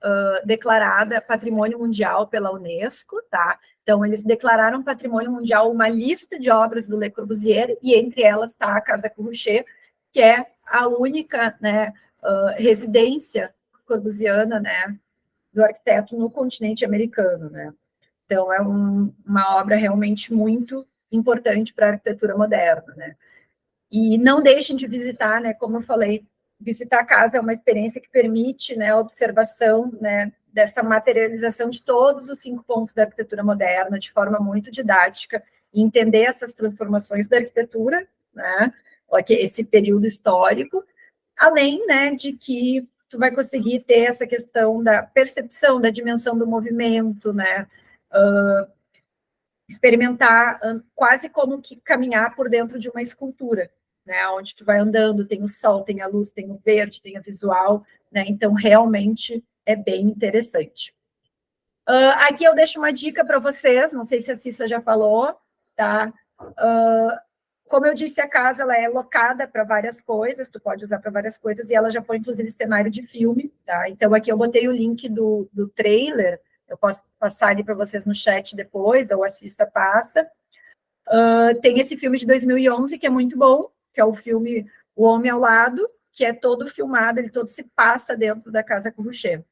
declarada Patrimônio Mundial pela Unesco, tá? Então, eles declararam Patrimônio Mundial uma lista de obras do Le Corbusier, e entre elas está a Casa Cruchet, que é a única, né, residência corbusiana, né, do arquiteto no continente americano, né? Então, é uma obra realmente muito importante para a arquitetura moderna, né? E não deixem de visitar, né, como eu falei, visitar a casa é uma experiência que permite, né, a observação, né, dessa materialização de todos os 5 pontos da arquitetura moderna de forma muito didática, e entender essas transformações da arquitetura, né, esse período histórico, além, né, de que tu vai conseguir ter essa questão da percepção da dimensão do movimento, né, experimentar quase como que caminhar por dentro de uma escultura, né, onde tu vai andando, tem o sol, tem a luz, tem o verde, tem a visual, né, então realmente é bem interessante. Aqui eu deixo uma dica para vocês, não sei se a Cissa já falou, tá? Como eu disse, a casa ela é locada para várias coisas, tu pode usar para várias coisas, e ela já foi, inclusive, cenário de filme, tá? Então, aqui eu botei o link do trailer, eu posso passar ali para vocês no chat depois, ou a Cissa passa. Tem esse filme de 2011, que é muito bom, que é o filme O Homem ao Lado, que é todo filmado, ele todo se passa dentro da Casa Cruchet.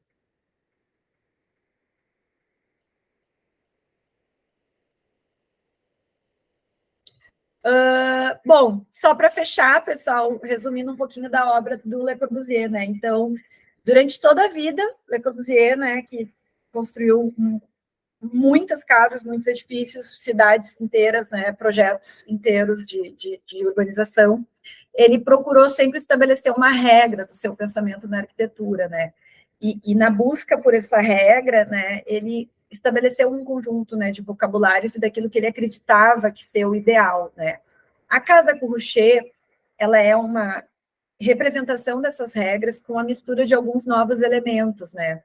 Bom, só para fechar, pessoal, resumindo um pouquinho da obra do Le Corbusier, né? Então, durante toda a vida, Le Corbusier, né, que construiu muitas casas, muitos edifícios, cidades inteiras, né, projetos inteiros de urbanização, ele procurou sempre estabelecer uma regra do seu pensamento na arquitetura, né? E na busca por essa regra, né, ele estabeleceu um conjunto, né, de vocabulários e daquilo que ele acreditava que ser o ideal, né. A Casa Corruchet, ela é uma representação dessas regras com a mistura de alguns novos elementos, né,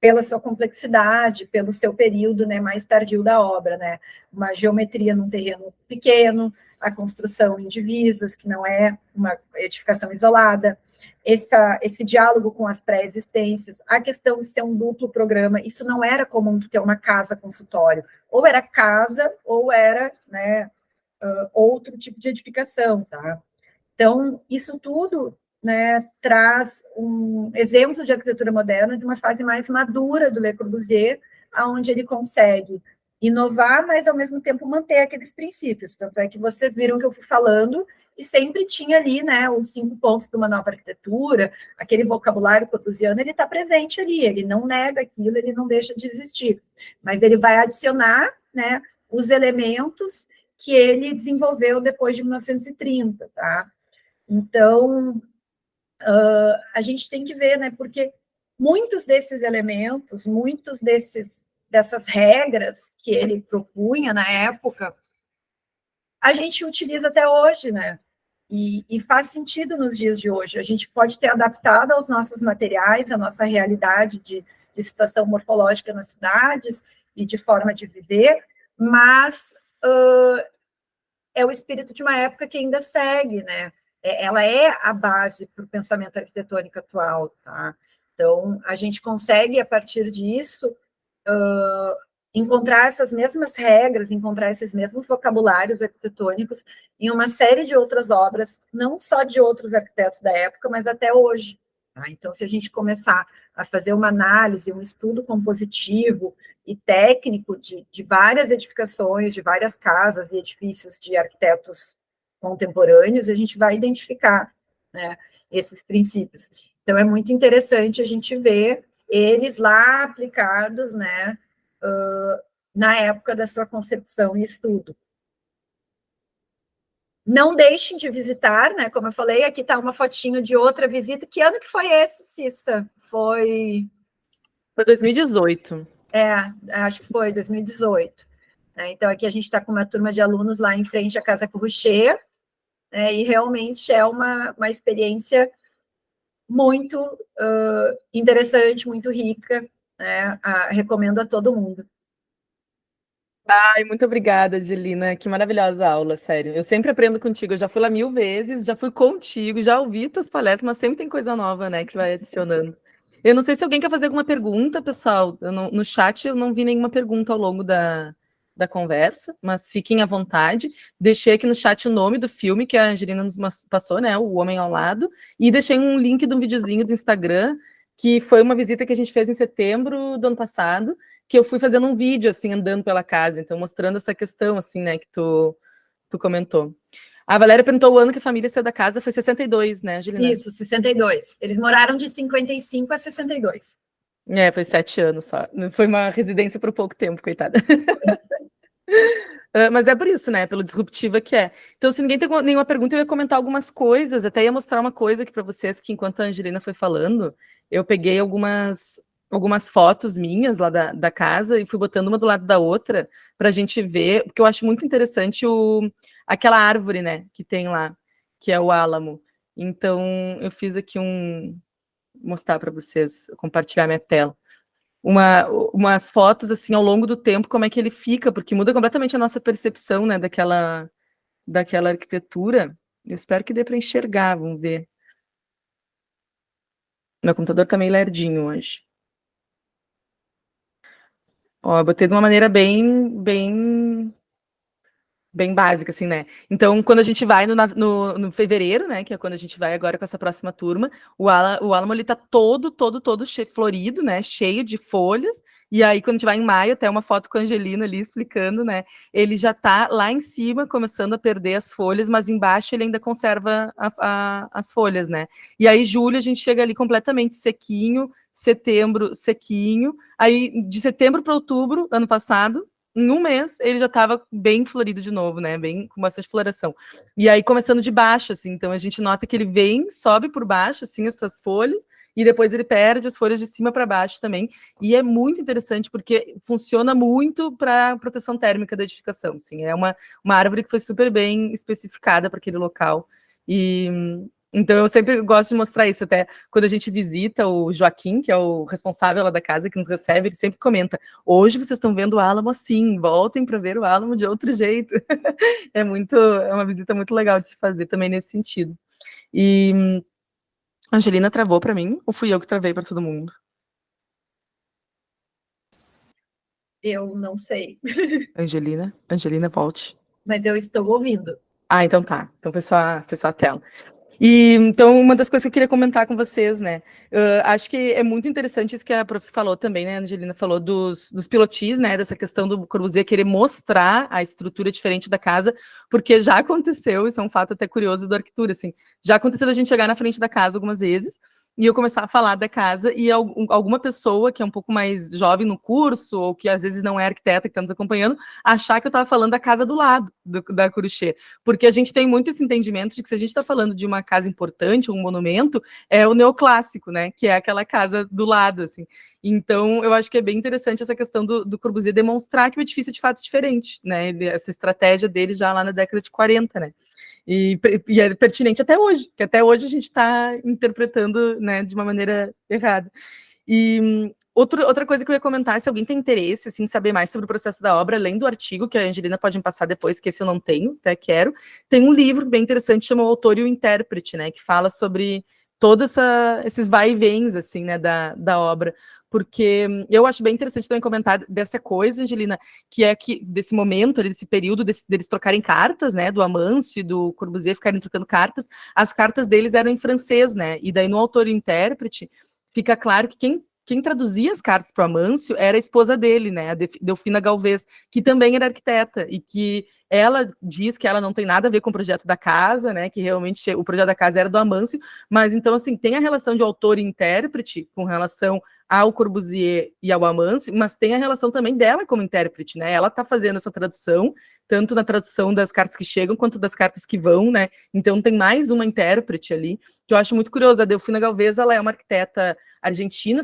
pela sua complexidade, pelo seu período, né, mais tardio da obra, né, uma geometria num terreno pequeno, a construção em divisas, que não é uma edificação isolada, esse diálogo com as pré-existências, a questão de ser um duplo programa, isso não era comum ter uma casa consultório, ou era casa, ou era, né, outro tipo de edificação, tá? Então, isso tudo, né, traz um exemplo de arquitetura moderna de uma fase mais madura do Le Corbusier, aonde ele consegue inovar, mas ao mesmo tempo manter aqueles princípios. Tanto é que vocês viram que eu fui falando e sempre tinha ali, né, os 5 pontos para uma nova arquitetura, aquele vocabulário corbusiano, ele está presente ali, ele não nega aquilo, ele não deixa de existir, mas ele vai adicionar, né, os elementos que ele desenvolveu depois de 1930, tá? Então, a gente tem que ver, né, porque muitos desses elementos, dessas regras que ele propunha na época, a gente utiliza até hoje, né, e faz sentido nos dias de hoje. A gente pode ter adaptado aos nossos materiais, à nossa realidade de situação morfológica nas cidades e de forma de viver, mas é o espírito de uma época que ainda segue, né? Ela é a base para o pensamento arquitetônico atual, tá? Então, a gente consegue, a partir disso, encontrar essas mesmas regras, encontrar esses mesmos vocabulários arquitetônicos em uma série de outras obras, não só de outros arquitetos da época, mas até hoje. Tá? Então, se a gente começar a fazer uma análise, um estudo compositivo e técnico de várias edificações, de várias casas e edifícios de arquitetos contemporâneos, a gente vai identificar, né, esses princípios. Então, é muito interessante a gente ver eles lá aplicados, né, na época da sua concepção e estudo. Não deixem de visitar, né? Como eu falei, aqui está uma fotinho de outra visita. Que ano que foi esse, Cissa? Foi 2018. Acho que foi 2018. Então, aqui a gente está com uma turma de alunos lá em frente à Casa Corruchet, e realmente é uma experiência muito interessante, muito rica, né? Recomendo a todo mundo. Ai, muito obrigada, Angelina. Que maravilhosa aula, sério. Eu sempre aprendo contigo. Eu já fui lá 1000 vezes, já fui contigo, já ouvi tuas palestras, mas sempre tem coisa nova, né, que vai adicionando. Eu não sei se alguém quer fazer alguma pergunta, pessoal. No chat eu não vi nenhuma pergunta ao longo da conversa, mas fiquem à vontade. Deixei aqui no chat o nome do filme que a Angelina nos passou, né, O Homem ao Lado, e deixei um link de um videozinho do Instagram, que foi uma visita que a gente fez em setembro do ano passado, que eu fui fazendo um vídeo, assim, andando pela casa, então mostrando essa questão, assim, né, que tu comentou. A Valéria perguntou o ano que a família saiu da casa, foi 62, né, Angelina? Isso, 62. Eles moraram de 55 a 62. Foi 7 anos só. Foi uma residência por pouco tempo, coitada. Mas é por isso, né, pelo disruptiva que é. Então, se ninguém tem nenhuma pergunta, eu ia comentar algumas coisas, até ia mostrar uma coisa aqui para vocês, que enquanto a Angelina foi falando, eu peguei algumas fotos minhas lá da casa e fui botando uma do lado da outra para a gente ver, porque eu acho muito interessante aquela árvore, né, que tem lá, que é o álamo. Então, eu fiz aqui mostrar para vocês, compartilhar minha tela. Umas fotos, assim, ao longo do tempo, como é que ele fica, porque muda completamente a nossa percepção, né, daquela arquitetura. Eu espero que dê para enxergar, vamos ver. Meu computador tá meio lerdinho hoje. Ó, eu botei de uma maneira bem básica, assim, né? Então, quando a gente vai no fevereiro, né, que é quando a gente vai agora com essa próxima turma, o álamo, ele tá todo florido, né, cheio de folhas, e aí quando a gente vai em maio, até uma foto com a Angelina ali explicando, né, ele já tá lá em cima, começando a perder as folhas, mas embaixo ele ainda conserva as folhas, né? E aí, julho, a gente chega ali completamente sequinho, setembro, sequinho, aí de setembro para outubro, ano passado, em um mês, ele já estava bem florido de novo, né? Bem com bastante floração. E aí, começando de baixo, assim, então a gente nota que ele vem, sobe por baixo, assim, essas folhas, e depois ele perde as folhas de cima para baixo também. E é muito interessante porque funciona muito para proteção térmica da edificação. Assim, é uma árvore que foi super bem especificada para aquele local. E então eu sempre gosto de mostrar isso, até quando a gente visita o Joaquim, que é o responsável lá da casa que nos recebe, ele sempre comenta: hoje vocês estão vendo o álamo assim, voltem para ver o álamo de outro jeito. É uma visita muito legal de se fazer também nesse sentido. E a Angelina travou para mim, ou fui eu que travei para todo mundo? Eu não sei, Angelina, volte. mas eu estou ouvindo. Ah, então tá. Então foi só a tela. E então, uma das coisas que eu queria comentar com vocês, né? Acho que é muito interessante isso que a prof falou também, né? A Angelina falou dos pilotis, né? Dessa questão do Corbusier querer mostrar a estrutura diferente da casa, porque já aconteceu, isso é um fato até curioso da arquitetura, assim. Já aconteceu a gente chegar na frente da casa algumas vezes e eu começar a falar da casa e alguma pessoa que é um pouco mais jovem no curso, ou que às vezes não é arquiteta que está nos acompanhando, achar que eu estava falando da casa do lado da Curuxê. Porque a gente tem muito esse entendimento de que se a gente está falando de uma casa importante, um monumento, é o neoclássico, né? Que é aquela casa do lado, assim. Então, eu acho que é bem interessante essa questão do Corbusier demonstrar que o edifício é de fato diferente, né? Essa estratégia dele já lá na década de 40, né? E é pertinente até hoje, que até hoje a gente está interpretando, né, de uma maneira errada. E outra coisa que eu ia comentar, se alguém tem interesse assim, em saber mais sobre o processo da obra, além do artigo, que a Angelina pode me passar depois, que esse eu não tenho, até quero, tem um livro bem interessante, chama O Autor e o Intérprete, né, que fala sobre todos esses vai e vens, assim, né, da obra, porque eu acho bem interessante também comentar dessa coisa, Angelina, que é que desse momento, desse período, deles trocarem cartas, né, do Amâncio e do Corbusier ficarem trocando cartas, as cartas deles eram em francês, né, e daí no Autor e Intérprete, fica claro que quem traduzia as cartas para o Amâncio era a esposa dele, né, a Delfina Galvez, que também era arquiteta, e que ela diz que ela não tem nada a ver com o projeto da casa, né, que realmente o projeto da casa era do Amâncio, mas então, assim, tem a relação de autor e intérprete com relação ao Corbusier e ao Amâncio, mas tem a relação também dela como intérprete, né, ela está fazendo essa tradução, tanto na tradução das cartas que chegam, quanto das cartas que vão, né, então tem mais uma intérprete ali, que eu acho muito curioso. A Delfina Galvez, ela é uma arquiteta argentina,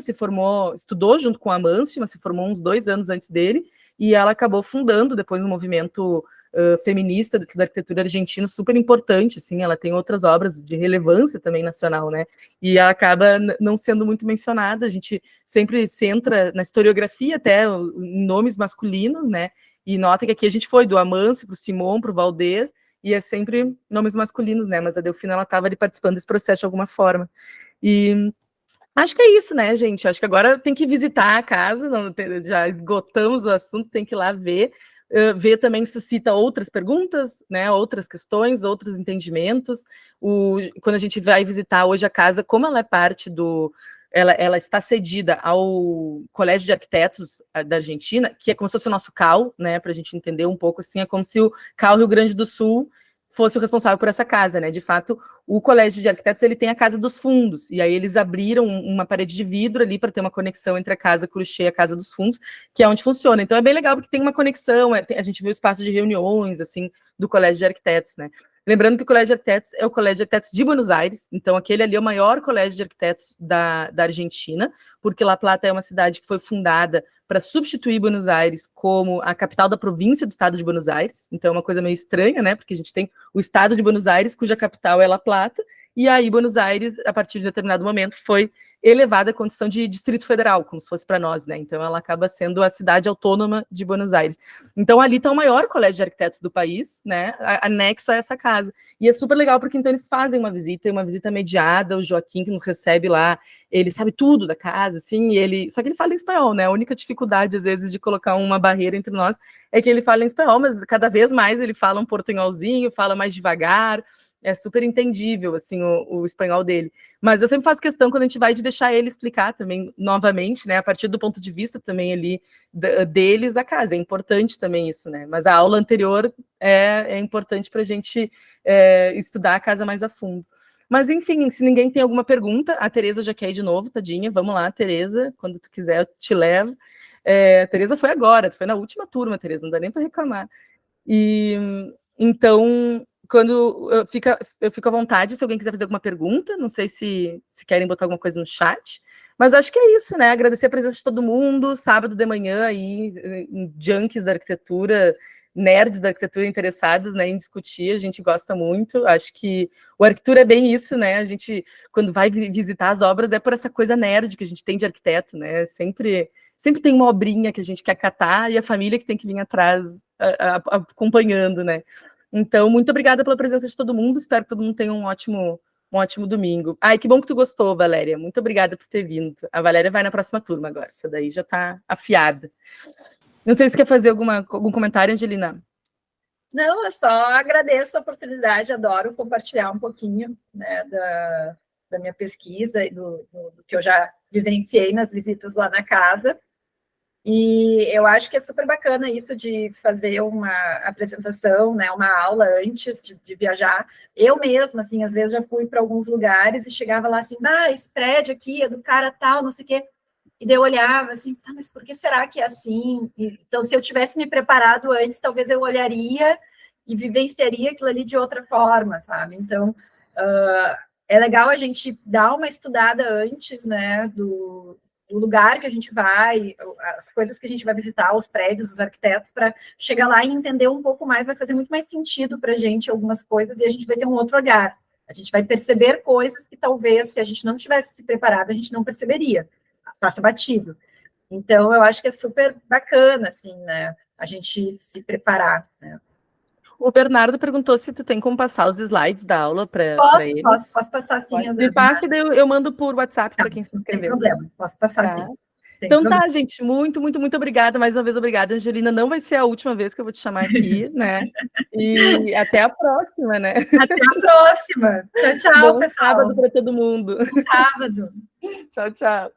estudou junto com o Amâncio, mas se formou uns 2 anos antes dele, e ela acabou fundando depois um movimento feminista da arquitetura argentina super importante, assim, ela tem outras obras de relevância também nacional, né, e ela acaba não sendo muito mencionada, a gente sempre centra na historiografia até em nomes masculinos, né, e nota que aqui a gente foi do Amâncio para o Simon, para o Valdez, e é sempre nomes masculinos, né, mas a Delfina, ela estava ali participando desse processo de alguma forma, e acho que é isso, né, gente, acho que agora tem que visitar a casa, já esgotamos o assunto, tem que ir lá ver também suscita outras perguntas, né, outras questões, outros entendimentos, quando a gente vai visitar hoje a casa, como ela é parte ela está cedida ao Colégio de Arquitetos da Argentina, que é como se fosse o nosso CAU, né, para a gente entender um pouco assim, é como se o CAU Rio Grande do Sul fosse o responsável por essa casa, né? De fato, o Colégio de Arquitetos ele tem a Casa dos Fundos, e aí eles abriram uma parede de vidro ali para ter uma conexão entre a Casa Curuxê e a Casa dos Fundos, que é onde funciona. Então é bem legal porque tem uma conexão, a gente vê o espaço de reuniões, assim, do Colégio de Arquitetos, né? Lembrando que o Colégio de Arquitetos é o Colégio de Arquitetos de Buenos Aires, então aquele ali é o maior colégio de arquitetos da Argentina, porque La Plata é uma cidade que foi fundada para substituir Buenos Aires como a capital da província do estado de Buenos Aires, então é uma coisa meio estranha, né, porque a gente tem o estado de Buenos Aires, cuja capital é La Plata, e aí Buenos Aires, a partir de determinado momento, foi elevada à condição de Distrito Federal, como se fosse para nós, né, então ela acaba sendo a cidade autônoma de Buenos Aires. Então ali está o maior colégio de arquitetos do país, né, anexo a essa casa, e é super legal porque então eles fazem uma visita mediada, o Joaquim que nos recebe lá, ele sabe tudo da casa, assim, só que ele fala em espanhol, né, a única dificuldade, às vezes, de colocar uma barreira entre nós é que ele fala em espanhol, mas cada vez mais ele fala um portunholzinho, fala mais devagar, é super entendível, assim, o espanhol dele. Mas eu sempre faço questão, quando a gente vai, de deixar ele explicar também, novamente, né, a partir do ponto de vista também ali deles, a casa. É importante também isso, né, mas a aula anterior é importante para a gente estudar a casa mais a fundo. Mas, enfim, se ninguém tem alguma pergunta, a Tereza já quer ir de novo, tadinha. Vamos lá, Tereza, quando tu quiser eu te levo. A Tereza foi agora, foi na última turma, Tereza, não dá nem para reclamar. E então, quando eu fico à vontade, se alguém quiser fazer alguma pergunta, não sei se querem botar alguma coisa no chat, mas acho que é isso, né? Agradecer a presença de todo mundo, sábado de manhã aí, junkies da arquitetura, nerds da arquitetura interessados, né, em discutir, a gente gosta muito, acho que o arquitetura é bem isso, né, a gente, quando vai visitar as obras, é por essa coisa nerd que a gente tem de arquiteto, né, sempre tem uma obrinha que a gente quer catar e a família que tem que vir atrás acompanhando, né. Então, muito obrigada pela presença de todo mundo, espero que todo mundo tenha um ótimo domingo. Ai, que bom que tu gostou, Valéria, muito obrigada por ter vindo. A Valéria vai na próxima turma agora, essa daí já tá afiada. Não sei se quer fazer algum comentário, Angelina. Não, eu só agradeço a oportunidade, adoro compartilhar um pouquinho, né, da minha pesquisa e do que eu já vivenciei nas visitas lá na casa. E eu acho que é super bacana isso de fazer uma apresentação, né, uma aula antes de viajar. Eu mesma, assim, às vezes já fui para alguns lugares e chegava lá assim, esse prédio aqui é do cara tal, não sei o quê. E daí eu olhava assim, tá, mas por que será que é assim? Então, se eu tivesse me preparado antes, talvez eu olharia e vivenciaria aquilo ali de outra forma, sabe? Então, é legal a gente dar uma estudada antes, né, do lugar que a gente vai, as coisas que a gente vai visitar, os prédios, os arquitetos, para chegar lá e entender um pouco mais, vai fazer muito mais sentido para a gente algumas coisas e a gente vai ter um outro olhar. A gente vai perceber coisas que talvez, se a gente não tivesse se preparado, a gente não perceberia. Passa batido. Então, eu acho que é super bacana, assim, né, a gente se preparar, né. O Bernardo perguntou se tu tem como passar os slides da aula para ele. Posso passar, sim. Me passa e daí eu mando por WhatsApp para quem se inscreveu. Não tem problema, posso passar, sim. Então tá, gente, muito obrigada, mais uma vez obrigada, Angelina, não vai ser a última vez que eu vou te chamar aqui, né, e até a próxima, né. Até a próxima, tchau, Bom pessoal. sábado para todo mundo. Bom sábado. Tchau.